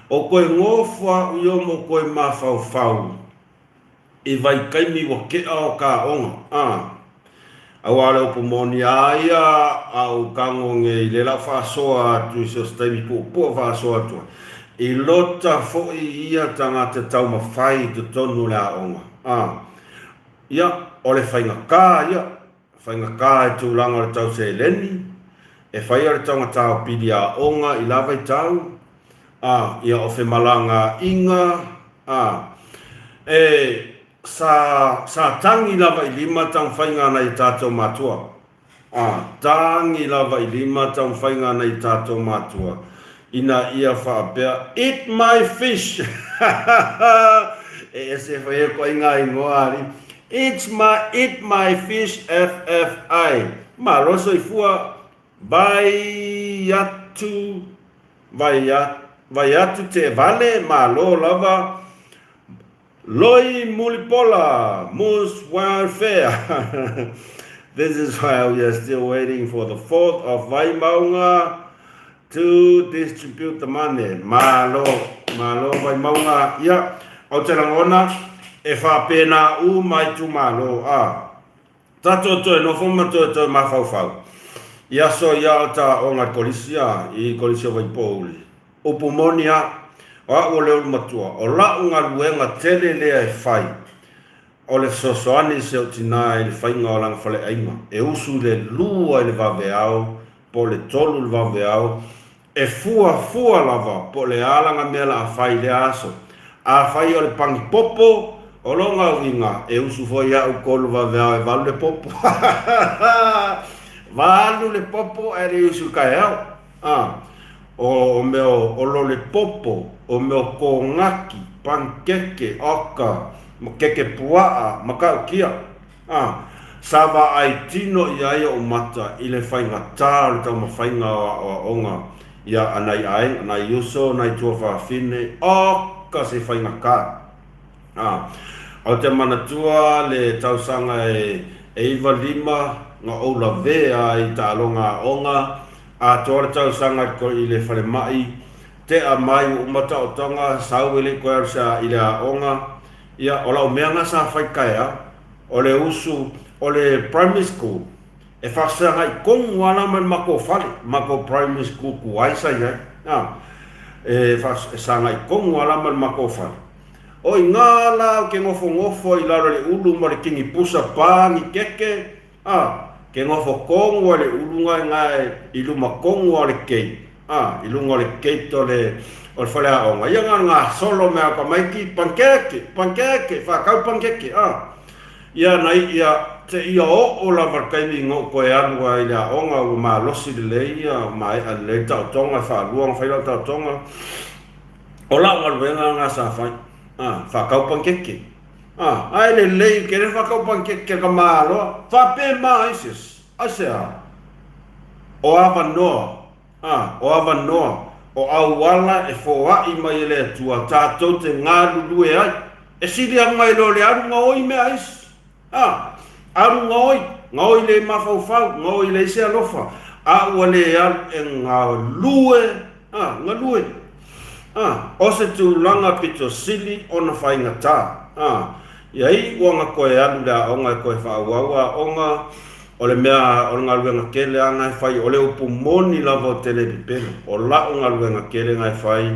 o ko ngo fa yo mo ko ma fa e vai kai mi wo ke o ka onga awale o pomoni aia au kango nge le la fa soa tu so stai po fa soa tu i lota fo ia tanga te tau mawhai te tonu la onga ia o le whainga kā e tūlanga le tau se leni e whai le tau ngatau pidi a onga i lava i tau ia o malanga inga e sa tangi lava i lima tau whainga na i tātou matua tangi lava i lima tau whainga na i tātou matua ina ia whaapea eat my fish e se whae ko inga ingoari eat my fish FFI ma roso i fua vai atu te vale ma lo lava loi mulipola mus welfare this is why we are still waiting for the 4th of Waimaunga to distribute the money. Malo vai maunga ia o te rangona e whapena u mai tu malo tato to no foma to ma fau ia so ia ta o nga kolisia I kolisia vai poli o pomonia o le matua o la nga luenga tele le ai fai o le sosoani se o tina I le whainga o langa whale ainga e usu le lua I le vaveao po le tolu le vaveao e fua lava po le alanga mea la a whai le aso a whai o le pangi popo o longa winga e usu foi a u kolu vaveao e valu le popo valu le popo e re usu kai au o meo o lo le popo o meo ko ngaki pankeke oka mo keke puaa makau kia sava ai tino ia ia o mata I le whainga tā le tau ma whainga o onga ia anai ai anai uso nai tua whaafine oka se whainga kā o te manatua le tausanga e iwa lima nga oula vea I ta alonga onga a tōre tausanga ko I le whare mai te a mai umata o tonga sauwele koe arsa I le onga ia o lau mea nga sa whaikaya o le usu o le primary school e whasanga I kongu alaman mako whale mako primary school ku aisa ia e whasanga I kongu alaman mako whale o I ngala ke ngofo I lara le ulu ma le kingi pusa pāngi keke ke ngofo kongu le ulu ngai I luma kongu le kei I lunga le kei to le o le whale aonga ia ngā solo mea ka maiki pankeke whakau pankeke ia nai ia te ia o la markaimi ngo koe anu ai la onga o ma losi de leia ma ai le tau tonga fa luang fa la tau tonga o la ngal venga nga sa fa fa kau pankeke ai le lei ke le fa kau pankeke ka malo fa pe ma isis asea o ava no o au wala e fo wa I mai le tua tatou te ngalu lue ai e sidi ang mai lo le aru ngoi me ais aru ngoi le mafau ngoi le se alofa a wale al en lue o se tu langa pito sili ona fainga ta iai wanga koe alu la onga koe fa wawa onga o le mea o ngā luenga kele a ngai whai o le upu moni lava o tele pipeno o la o ngā luenga kele ngai whai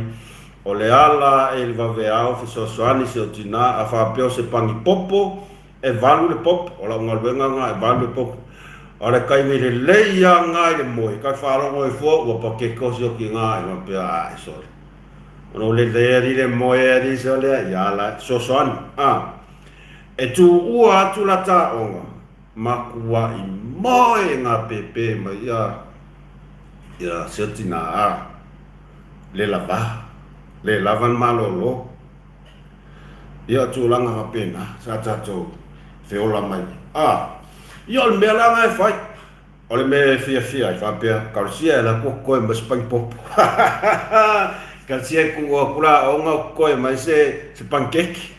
o le ala e le vaveao fisosoani se o tina a whapeo se pangi popo e valu le popo o la o ngā luenga ngā e valu le popo o le kaimi le leia ngai le moe kai wharongo e fua ua pa ke kosi o ki ngā e mapea e sori ono le leeri le moe e ri se o lea i ala sosoani e tu ua atu la ta onga makua I moe ngā pepe ma ia setina le lavan malolo ia tūlanga hapena sa tatou whiola mai ia o le mea langa e whai o le mea fia I whapea kausia e la koe ma spang popo kausia kua kura o ngā koe mai se pankeki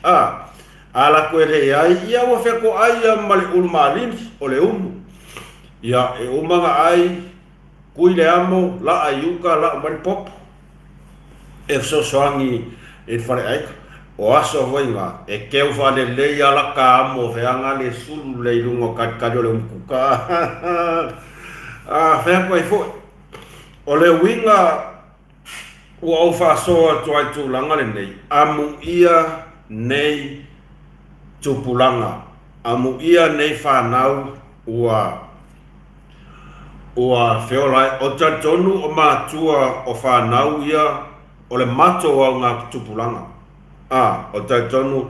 ala koe re ai ia wa feko ai ma le ulu malini o le umu ia e umanga ai kui le amo la ayuka la mari pop e sosoangi e whare aika o aso hoinga e keu whale le ia la ka amo whianga le sulu le ilungo katikari o le umkuka wheko e fo o le winga ua au whasoa tuai tūlanga le nei amu ia nei tupulanga amu ia nei whanau ua whiolai o tatonu o mātua o whanau ia o le mato au ngā tupulanga o tatonu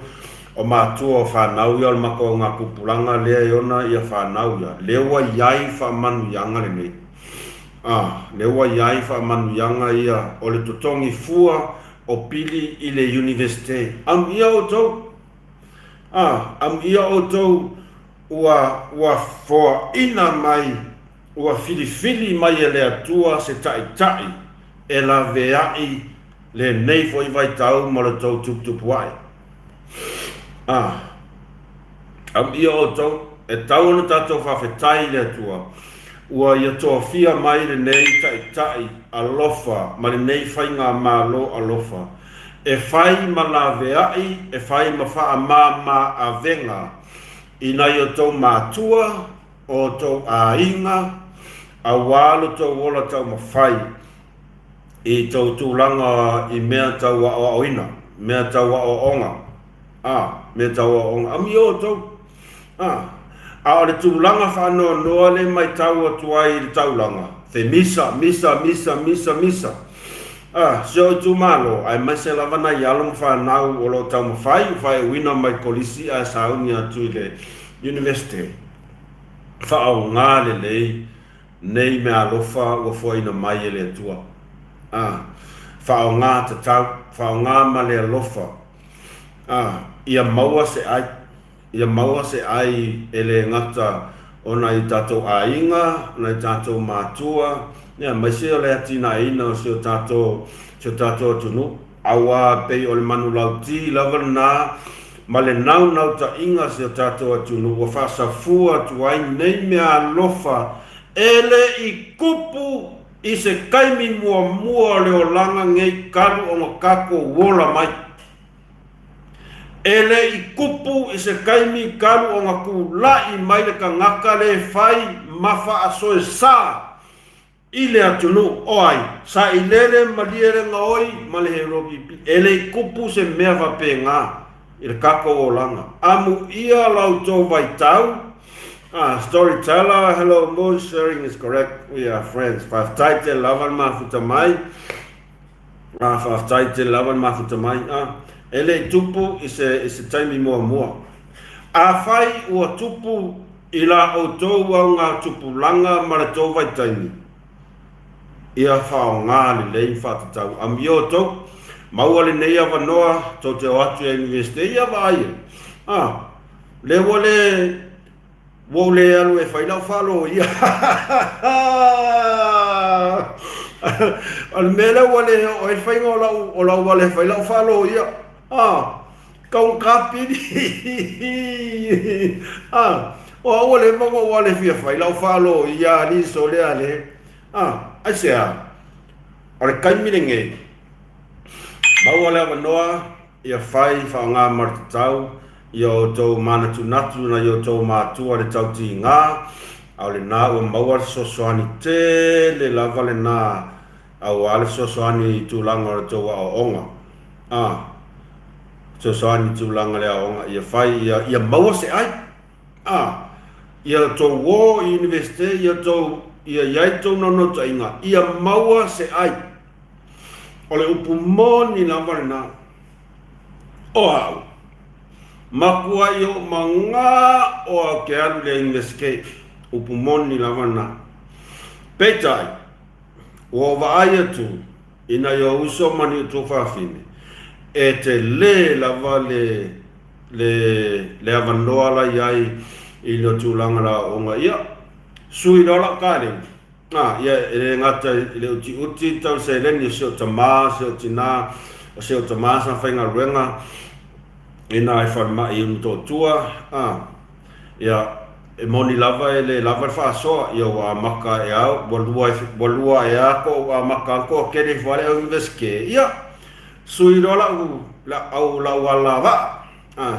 o mātua o whanau ia o le mako au ngā kupulanga lea iona ia whanau ia lewa iai whamanu ianga le nei lewa iai whamanu ianga ia o le tutongi fua o pili I le universite am ia o tau am ia o tau ua foa ina mai ua filifili mai e le atua se tai e la veai le nei foi vai tau ma le tau tuputupu ai am ia o tau e tau ana tatou whawhetai le atua ua ia toa fia mai le nei tai alofa ma le nei whainga malo alofa e whai ma la veai, e whai ma wha ma a venga, I nai o tau mātua, o tau a inga a walo tau wola tau mawhai i tau tūlanga i mea tau a oina, mea tau a onga, mea tau a onga, ami o tau, a ore tūlanga whanau noa le mai tau atuai i taulanga, te misa, so tu malo ai mai se lava na yalong whanau o lo tau mawhai wina mai kolisi a sauni atu le university. Whaau ngā le lei, nei mea alofa ua fua ina mai e le atua. Whaau ngā te tau, whaau ngā ma le alofa. Ia maua se ai e le ngata ona i tātou a inga, ona i tātou mātua, mai se o le atina ina o se o tātou tunu. Awa pei o le manu lau ti, lava nā, ma le nau ta inga se o tātou atunu, wa whasafua tu ai nei mea alofa, ele i kupu i se kaimi mua le o langa ngei karu o makako wola mai. Ele i kupu i se kaimi karu o ngaku lai mai le ka ngaka le fai mafa asoe sa i le atunu oai sa i lele maliere ngaoi ma le herobi ele i kupu se mea vape ngā i le kako o langa amu ia lau tau vai tau storyteller hello Mo sharing is correct we are friends whaftaite lawan mafuta mai whaftaite lawan mafuta mai ele i tupu i se taimi mua a fai ua tupu i la o tau au ngā tupu langa ma le tau vai taimi ia whao ngā li lei whatatau. Am i o tau, maua le nei awa noa, tau te o atu e universite, ia wa aia. Le wole alu e whailau whalo, ia. Al mele wale o e whainga o lau wale whailau whalo, ia. Kaun kapiri. O awa le mongo wale fia whailau whalo, ia li so lea le. Aisea, ore kaimire ngei. Maua lea wanoa, ia whai whao ngā martatau, ia o tau manatu natu na ia o tau mātua le tau ti ngā, au le nā ua maua le sosoani te le lava le nā, au ale sosoani i tūlanga le tau a onga. Sosoani tūlanga le a onga, ia whai, ia maua se ai. Ia tau wō i universite, ia tau ia iai tau nono ta inga, ia maua se ai. Ole upu moni na wale na. O au. Makua i o manga o au ke alu le investigate. Upu moni na wale na. Peitai, o wa aia tu, ina i o uso mani o tō whawhine. E te le la wale, le avanoa la iai i lo tūlanga la onga ia. Sui rola kare. Ia e ngata le uti tau se leni se o tamā, se o tina, se o tamā sa whainga ruenga. Ina e whanma i unu tō tua. Ia e moni lava e le lava whaasoa. Ia wa maka e au, walua e ako, wa maka anko kere whare au inveske. Ia sui rola au la wala wa.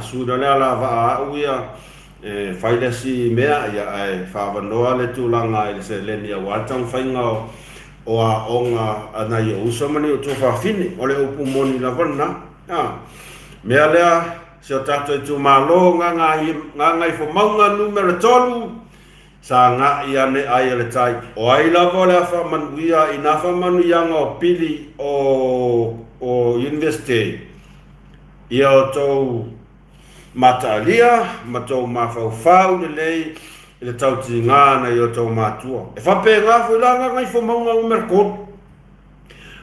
Sui rola la wa au ia. Whaile si mea ia ai whawanoa le tūlanga i se leni a watang whainga o a onga ana i o usamani o tō whawhine o le upu moni la wana. Mea lea se o tato i tū malo ngā ngai fo maunga numero tolu sa ngā i ane ai le tai. O ai lava le a whamanuia i nā whamanu ianga o pili o university ia o tō Matalia, matou mawhauwhau le lei, le tau ti ngā na i o tau mātua. E whape ngā whailanga ngai whamaunga o merkot.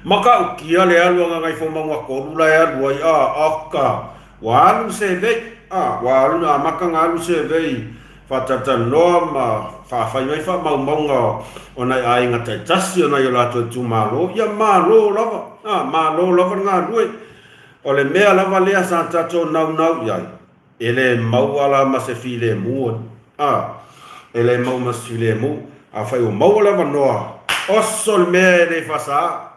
Maka ukia le alua ngai whamaunga korula e alua i aka. Wa alu se vei, wa alu na maka ngā alu se vei. Whatata noa ma whawhai mai whamaunga o nei ai ngatai tasi o nei o lato e tu malo. Ia malo lava, malo lava ngā rue. O le mea lava lea sa tato nau iai. Ele mauala ma se file mua. Ele mau ma se file mua. A whai o mauala wanoa. Osol mea le whasa.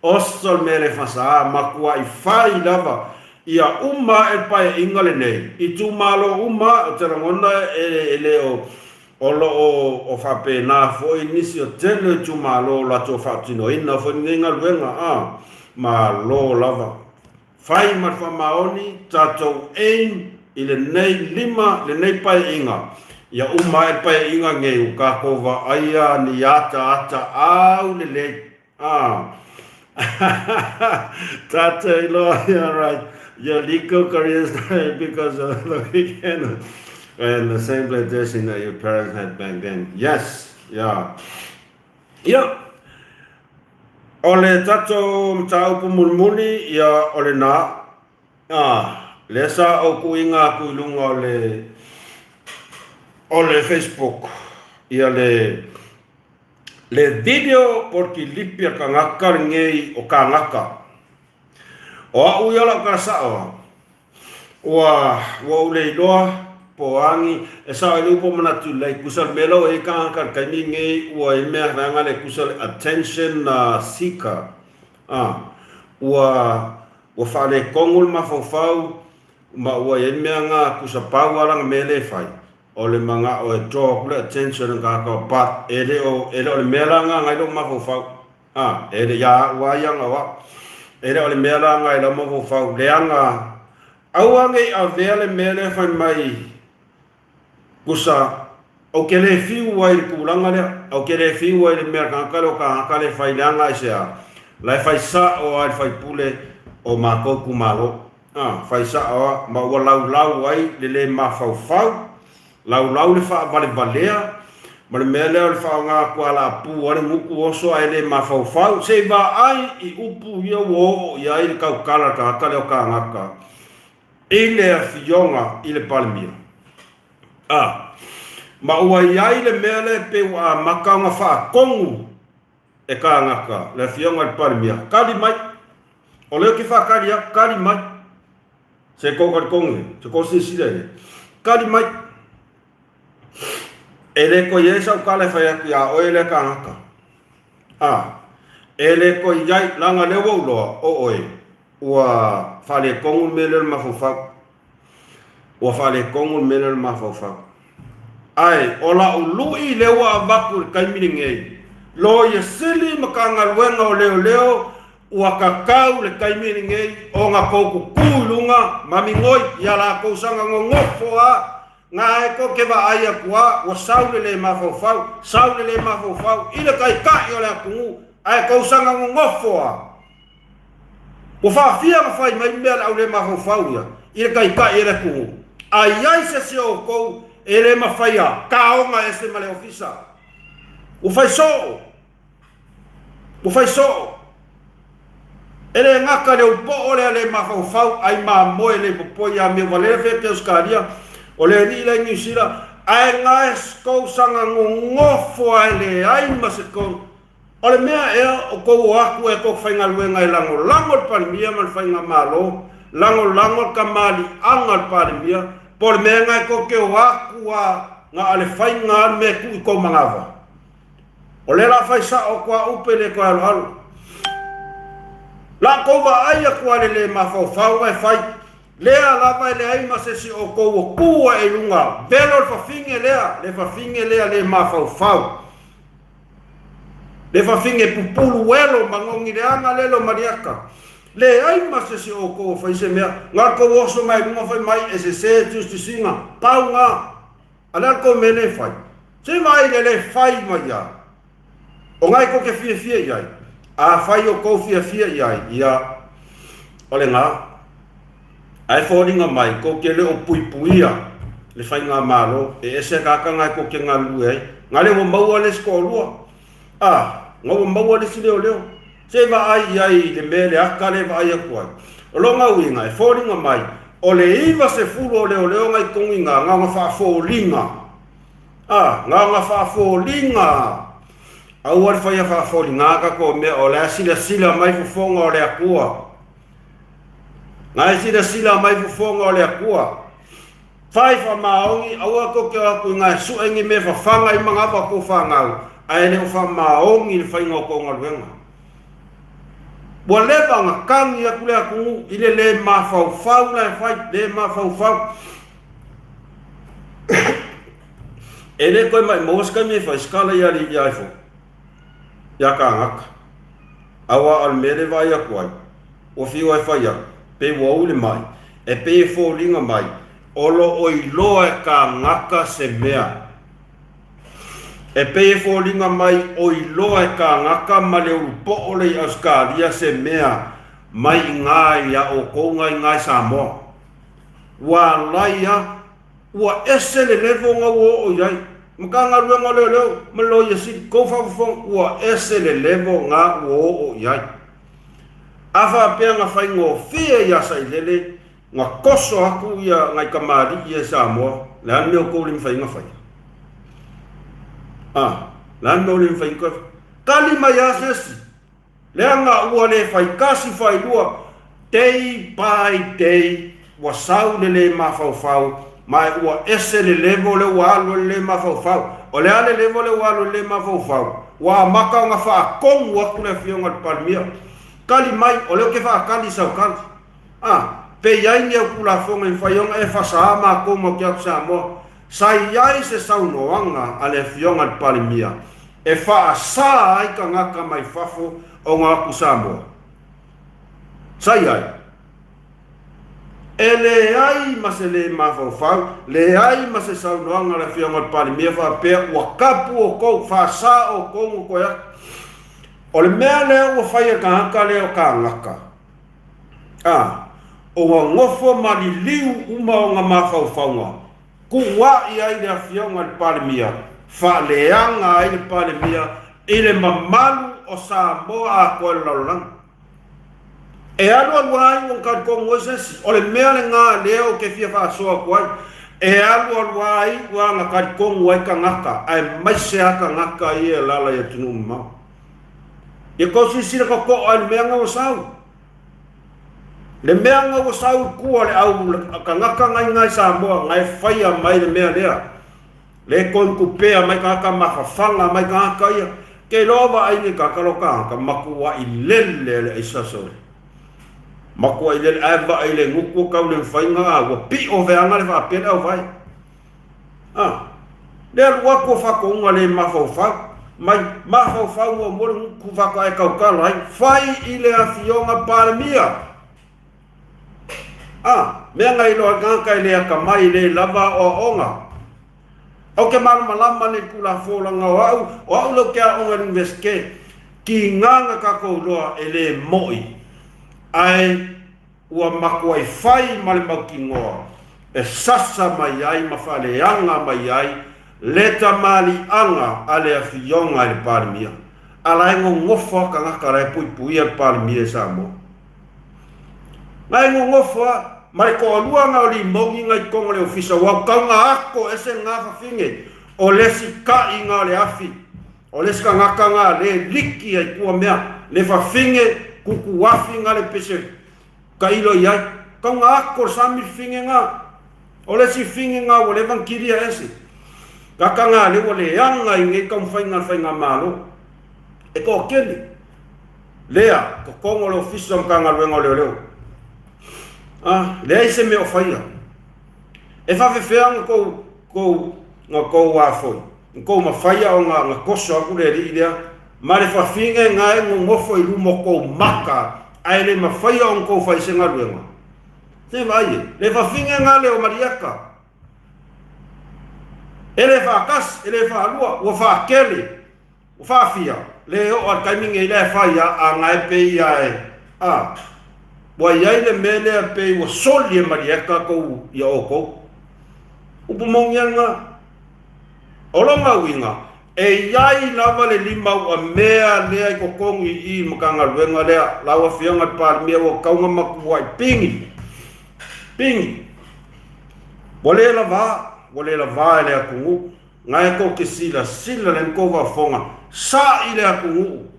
Osol mea le whasa. Makua i whai lava. Ia uma e pai ingale nei. I tu malo uma o te rangona ele o Olo o whapena foi nisi o tele tu malo la to whatino ina foi ngenga luenga ma lo lava. Fai ma whamaoni tatou aim i le nei lima le nei pai inga. Ia e pai inga nge u kakova aia ni ata au le le. Tate ilo, yeah, right. Your legal career is because of the weekend. And the same plantation that your parents had back then. Yes, yeah. Yeah. Ole tato mtau pumulmuni ya ole na. Lesa o kuinga kuilunga ole Facebook. Ya le video porque lipia kangaka ngei o kangaka. O au yala ka sao. Wa ule loa poangi esa ile upo manatu lai kusal melo e kangaka kani ngei wa me ranga le kusal attention seeker. Wa fale kongul mafofau ma wa yemeanga kusapau alang mele fai. Ole manga o draw kule attention ka pat ele o melanga ngai lo mafofau. Ele ya wa yang awa. Ele ole melanga ilo mafofau leanga. Awange a vele mele fai mai kusa o kele fiu wai kulanga le o kele fiu wai le merka kalo ka kale fai leanga sia. Lai fai sa o ai fai pule o mako kumalo. Fai sa o ma lau wai le mafofau. Lau le fa valea ma le mele le fa nga kwala pu ore muku oso ai le mafau se va ai I upu ia wo ia I ka kala ka kale o ka ngaka ile afionga ile palmia ma ua ia le mele pe wa makanga fa kongu e ka ngaka le afionga le palmia kali mai o le ki fa kali mai se ko kongu se ko se sile kali mai ele ko yesa kala fa ya o ele ka ele ko yai langa le wo lo o oi wa fale kongul melel mafofa wa fale kongul melel mafofa ai ola ului le wa bakul kaimininge lo ye sili makanga wenga o leo wa kakau le kaimininge o nga ko kulunga mamingoi ya la ko sanga ngofo ngai ko ke va ai akua o saule le mafofau ile kai ole aku ai ko sanga ngofo o fa fia fai mai mel au le mafofau ya ile kai ele aku ai se o ko ele mafaya kaonga ese male ofisa o fai so ele ngaka le po ole le mafofau ai ma mo le po ya me vale fe te uskaria ole ni le ngisira ai ngai ko sanga ngofo ale ai masiko ole mea e o ko aku e ko fainga luenga lango palmia mal fainga malo lango kamali angal palmia por me ngai ko ke aku nga ale fainga me ku ko mangava ole la faisa o kwa upele ko halo la ko va ai aku ale le mafofau vai fai lea lava le ai masesi o ko kua e lunga velo fa finge lea le mafau le fa finge pupulu welo mangongi le anga lelo mariaka le ai masesi o ko fa ise mea ngar ko oso mai lunga fa mai ese justi singa paunga ala ko mene fai se mai le fai mai ya o ngai ko ke fie ya a fai o ko fie ya ole nga ai fōringa mai ko ke le o puipuia le whainga malo e ese kaka ngai ko ke ngalu ai ngale mo maua le skolua ngau maua le leo se va ai le mele akale va ai kwai o longa winga e fōringa mai o le iva se fulo leo ngai konginga nga fa fōringa nga fa fōringa au ar fa fōringa ka ko me o le sila mai fonga o le akua ngai sila mai fonga o le akua fai fa maongi aua ko ke aku ngai suengi me fa fanga I manga ba ko fanga ai le fa maongi le fai ngoko ngaluenga bo le banga kangi aku le aku ile le ma fau la fai le ma fau ele koe mai mos kai me fai skala ya li ya fo ya ka ngaka awa al mere vai ya kwai o fi wa fai ya pe wo ule mai e pe fo linga mai olo o iloa e ka ngaka se mea e pe fo linga mai o iloa e ka ngaka ma le upo ole i Australia se mea mai ngai ya o konga ngai Samoa wa laia wa ese le levo nga wo o yai mkanga rua nga leo malo yesi ko fa fo wa ese le levo nga wo o yai afa pe nga fai ngo fie ya sai lele nga koso aku ya ngai kamari ya Samoa la me ko lim fai nga fai la me lim fai ko kali maya sesi le nga ua le fai kasi fai lua day by day wa sau le mafau mai ua ese le levo le walo le mafau o le ale levo le walo le mafau wa maka nga fa kong wa kule fionga palmia kali mai o le ke fa kali sa kali pe yai ni kula fonga in fayonga e fa sa ma ko mo kia sa mo sai yai se sau noanga ale fionga palmia e fa sa ai ka ngaka mai fafo o nga kusamo sai ai ele ai masele mafau le ai mase sau noanga le fionga palmia fa pe wa kapu o ko fa sa o ko ko ya o le mea le o fai ka ngaka le o ka ngaka o ngofo mali liu uma o nga mafau ku wa ia i le fionga palmia fa leanga ai le palmia ile mamalu o Samoa ko lolang e alo wai o ka ko ngoses o le mea le nga leo ke fia fa so ko e alo wai wa nga ka ko wai ka ngaka ai mai se ka ngaka ia lala ya tunu ma e ko si sira ko ai mea nga o sau le mea nga o sau ku le au ka ngaka ngai Samoa ngai fai mai le mea lea le kon ku pe mai ka mafafanga mai ka ia ke lova ai ni ka kaloka ka makua i lele le isaso makua i lele ava ai le nguku ka le fainga wa pi o veanga le va pena o vai le wa ko fa ko nga le mafofa mai mafofa o mo ku fa ka ka lai fai i le afionga palmia me nga i lo ka le ka mai le lava o onga o ke malama le kula fola nga o lo ke o nga inveske ki nga ka ko loa ele moi ai ua makuai fai male makingoa e sasa mai ai mafale anga mai ai leta mali anga ale afionga le palmia ala ngo ngofo ka nga kara pui al palmia Samoa ngai ngo ngofo mai ko lua nga li mongi ngai ko le ofisa wa ka nga ako ese nga fa finge o le sika inga le afi o le ska nga ka nga le liki ai ku mea le fa finge kuku wafi nga le pese ka ilo ya ka nga ako sami finge nga o le si finge nga o le vankiria ese ka nga le o le anga ngai ka fainga malo e ko keni lea ko le ofisa ka nga leo le se me o faia e fa feanga ko wa foi ko ma faia o nga koso ku le ria ma le fa finga nga ngo foi lu mo ko maka ai le ma faia o ko fai senga luenga se vai le fa finga nga le o mariaka ele fa kas ele fa lua o fa kele o fa fia le o al timing ele faia a nga pe ia wa yai le mele pe wa soli mariaka ko ya oko upu mongyanga olonga winga e yai lava le lima wa mea le ko kongi i makanga luenga le lawa fianga par me wa kaunga makuai pingi wale lava le akungu ngai ko kisila sila le ko va fonga sa ile akungu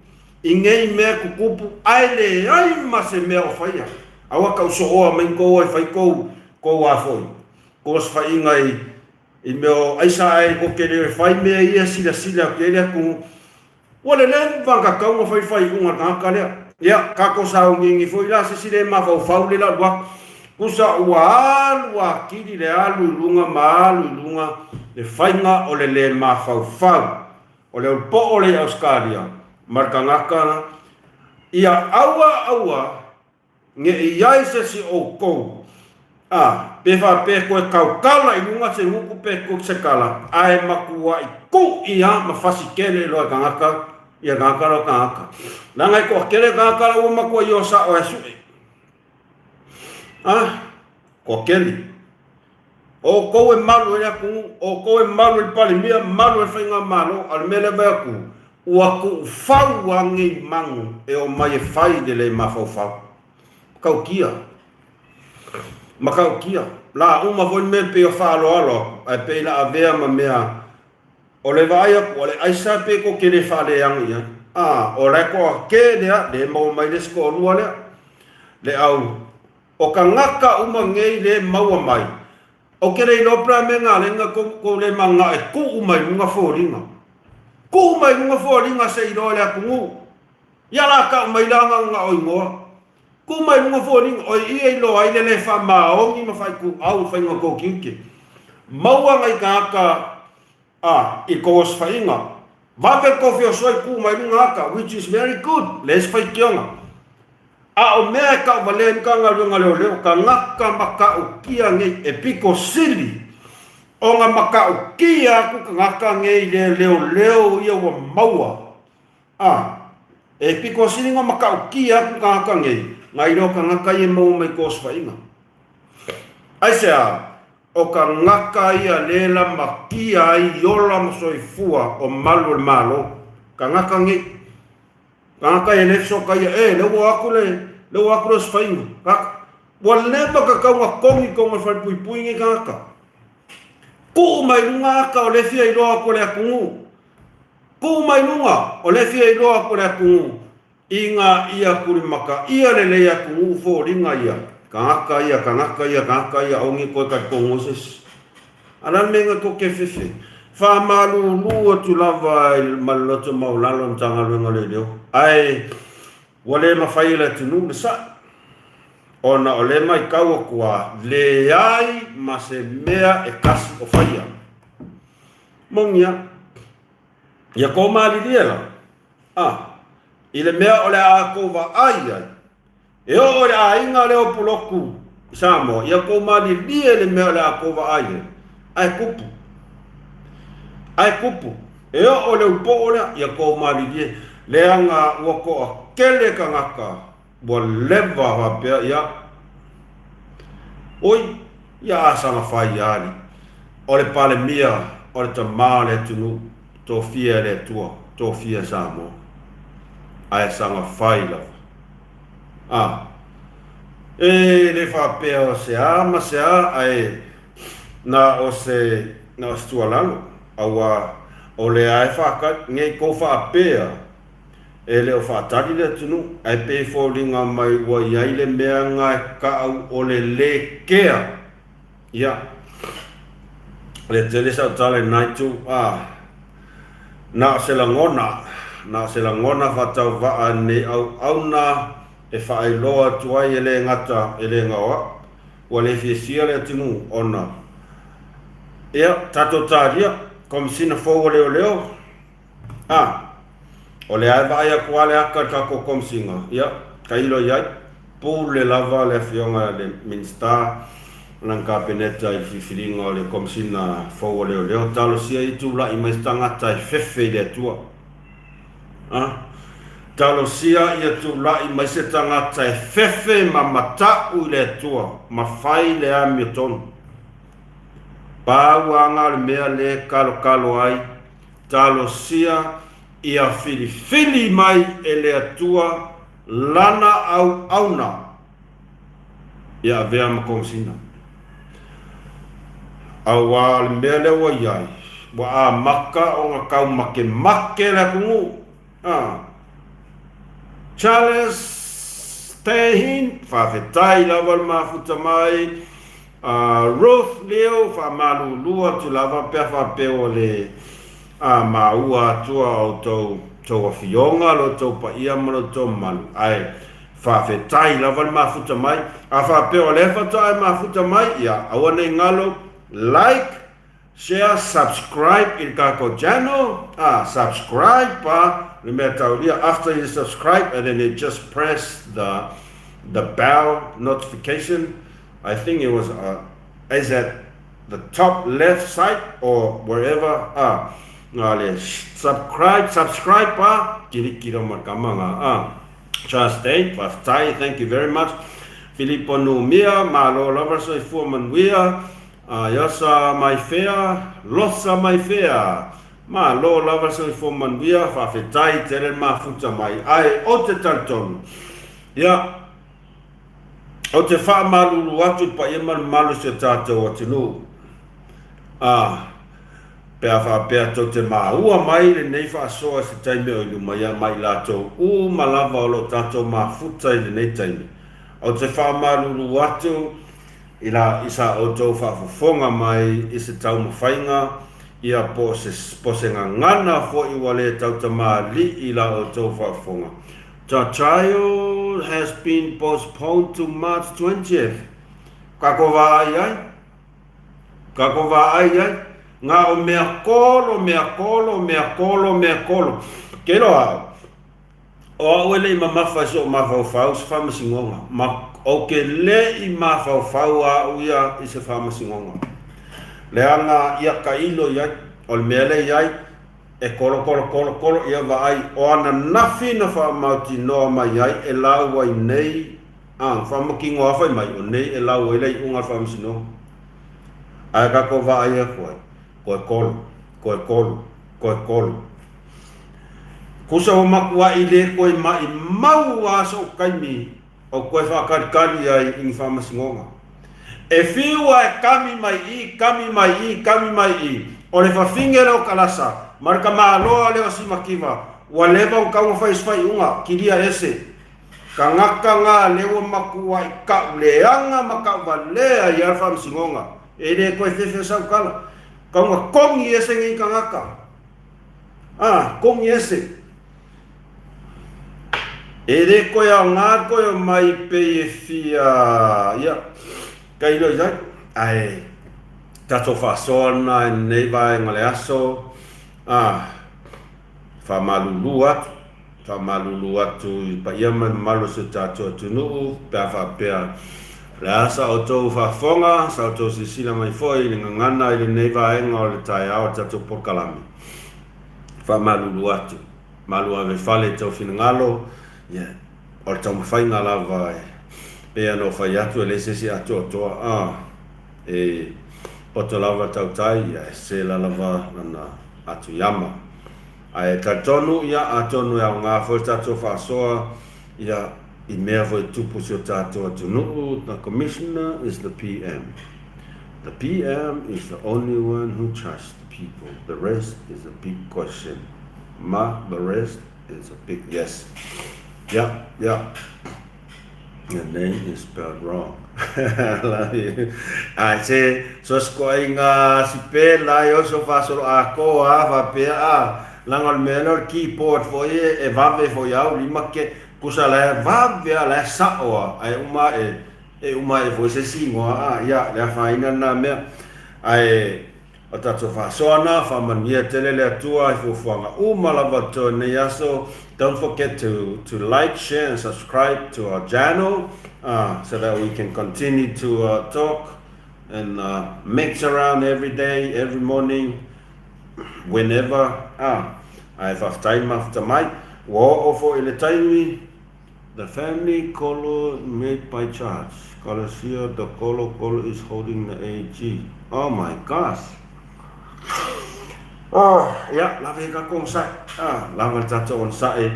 ingei me kukupu aile ai mase me o faia awa ka so o men ko ai fai ko wa foi ko s fai ngai i me o aisa ai ko ke le fai me ia sila ke le ku wala le vanga ka mo fai unga ka le ya ka ko sa ngi foi la se sile ma fa le la wa Usa ua alu kiri le alu ilunga ma alu ilunga le whainga o le mawhauwhau o le ulpo o le Australia markangaka ia aua nge iai se si o kou pe koe kaukala ilunga se huku pe koe se kala ai makua i kou ia mawhasi kele loa kangaka ia kangaka lo kangaka nangai ko kele kangaka la ua makua i osa o esu ko keli o ko e malu ya ku o ko e malu i pali mia malu e whainga malo al mele ba ku ua ku fau wangi mangu e o mai e whai de le mafau fau kau kia makau kia la uma voi me pe o whaalo alo ai pe la avea ma mea o le vai aku o le aisa pe ko kele whale yangi ya o le ko ke dea le mau mai le sko lua le au o ka ngaka uma ngei le maua mai o kere ilo pra me ngā lenga ko le manga e ku umai nunga fōringa ku umai nunga fōringa se ilo le akungu ia la ka umai langa unga o ingoa ku umai nunga fōringa o ia ilo ai le wha maongi ma whai ku au whainga ko kiuke maua ngai ka i ko os whainga wake ko whio soi ku umai nunga aka which is very good les whai kionga o mea ka walen ka ngalunga leo ka ngaka maka ukia ngei e piko sili o nga maka ukia ku ka ngaka ngei leo ia wa maua e piko sili nga maka ukia ku ka ngaka ngei ngai ro ka ngaka i mau mai ko swainga ai sea o ka ngaka ia lela makia i yola masoifua o malu malo ka ngaka ngei kaka e le so kai le wa aku le sfainga kaka wale ba ka ka kongi ko ma fai pui ngi kaka ku mai lunga ka o le fia i lo aku le aku ku mai lunga o le fia i lo aku le aku inga ia kuri maka ia le aku fo ringa ia kaka ia ongi ko ka ko moses ala menga ko ke fefe fa malu lua tu lava il maloto maulalo tanga lunga le dio ai wale ma faila tu nu sa ona ole mai kau kwa le ai ma se mea e kasi o faia mongia ya ko mali diela ile mea ole a ko va ai e ole a inga le o puloku samo ya ko mali diele mea ole a ko va ai kupu e o le upo ole ia ko mali die le anga wako kele kangaka bo leva va pe ia oi ia asanga fai ali o le pale mia o le tamale tunu to fia le tua to fia samo ai sanga fai la e le fa pe o se ama se ai na o stualalo awa o le ai whaka ngei ko whaapea e leo whaatari le tunu ai pe fōringa mai wa iai le mea ngai ka au o le kea ia le tele sa tale naitu na se la ngona whatau waa ne au na e whaailoa tuai e le ngata e le ngawa wa le fiesia le tunu ona ia tato taria kom sina fo leo o le ai vai ko ale aka ka ko kom singa ia kailo ia pou le lava le fionga le minsta nan kabineta i fifilinga le kom sina fo leo talo sia i tu la i mai stanga tai fefe le tua talo sia i tu la i mai stanga tai fefe ma mata u le tua ma fai le amiton pa wanga le mea le kalo ai talo sia ia fili mai e le atua lana au auna ia vea makonsina awa le mea le wa iai wa maka o nga kau make la kungu Charles Tehin whawhetai lawa mafuta mai Ruth Leo whamalu lua tu lava pia whapeo le maua atua o tau awhionga lo tau pa ia mano tau malu ai whawhetai lava le mafuta mai, a whapeo le whatai mafuta mai, ia, awa nei ngalo, like, share, subscribe in kako channel, subscribe pa, le mea tauria, after you subscribe, and then you just press the bell notification. I think it was, is at the top left side or wherever, subscribe pa, kiri makamanga, Charles Day, Pastai, thank you very much. Filippo Numia, Malo Loverso, Foreman Wea, Yosa My Fair, Losa My Fair, Malo Loverso, Foreman Wea, Fafetai, Terema Futa Mai, Ai, Ote Tanton, Ya, Ote Fa Malu, Watu Payaman Malu Setato, Watinu, Pea to te maua mai le nei whaasoa se taime o ilu mai mai lato malava o lo tato mafuta i le nei taime. O te whaamaruru atu isa o tau whaafofonga mai i se tau mawhainga ia po se ngana fo i wale tau ta li i la o tau whaafonga. The trial has been postponed to March 20th. Kako wa ai? Nga o mea kolo. Kero hao. O awele i mamafa so mafau se whamasingonga. O ke le i mafau a uia i se whamasingonga. Le anga ia ka ilo iai, o le mea le iai, e kolo ia wa ai. O ana nafi na whamauti noa mai iai, e lau ai nei, whamakingo awhai mai, o nei e lau ai lei unga whamasingonga. Ai kako wa ai e koe. Koe kolo. Kusa o makua i le koe mai mau aso kaimi o koe whakarikari ai i whamasingonga. E whiua e kami mai i. O le whawhingere o kalasa, marika maaloa leo si makiwa, ua lewa o kaunga whaiswai unga, kiria ese. Ka ngaka ngā lewa makua i kau leanga makau lea i ar whamasingonga. E le koe whewhe sau kala. Kaunga kongi ese ngi ka ngaka. Kongi ese. E re koe au ngā koe o mai pe e fia. Ia. Ka ilo i zai. Ai. Tato whaasona e nei vai ngale aso. Whamalulu atu. I pa ia man malo se tato atu nuu. Pea whapea. Le asa o tau whaafonga, sa o tau sisila mai foi, ni ngana i le neiva enga o le tai ao tato porkalami. Whamalulu atu. Malu ave whale tau whinangalo, o le tau mawhainga lava e. Pea no whai atu e le sesi atu o toa, e poto lava tau tai, e se la lava nana atu yama. Ai tatonu ia atonu ia ngā foi tato whaasoa, ia I mea voi tupu si o tātou atu nuu, the commissioner is the PM. The PM is the only one who trusts the people. The rest is a big question. The rest is a big yes. Yeah. Your name is spelled wrong. I say, so skoing si pe la yo so fasol a ko a va pe a langal menor keyboard for ye e vave for yau lima ke kusa le vavea le saoa ai uma e foi se singoa ia le faina na me ai o tato fa sona fa mania tele le atua I fuanga uma lava to ne yaso. Don't forget to like, share and subscribe to our channel so that we can continue to talk and mix around every day, every morning, whenever I have time after my wo ofo ile time. The family colo made by Charles. Colosia, the colo is holding the AG. Oh my gosh. Ya, lave ka kong sa. Lava tato on sa e.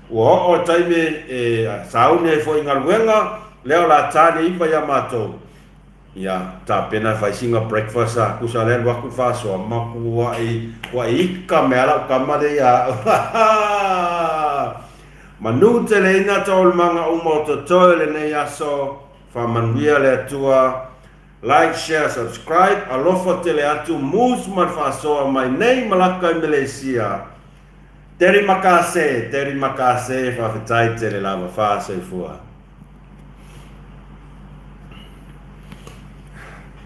Wo o taime saune fo ingaluenga, leo la tane ipa ya mato. Ya, ta pena fai singa breakfast kusa le waku faso maku wa i kamera kamare ya. Manu te le ina tol manga umoto toile ne yaso fa manuia le atua. Like, share, subscribe. Alofa te le atu mus man fa soa mai nei malaka i Malaysia. Terima kasih, fa fitai te le lava fa se fua.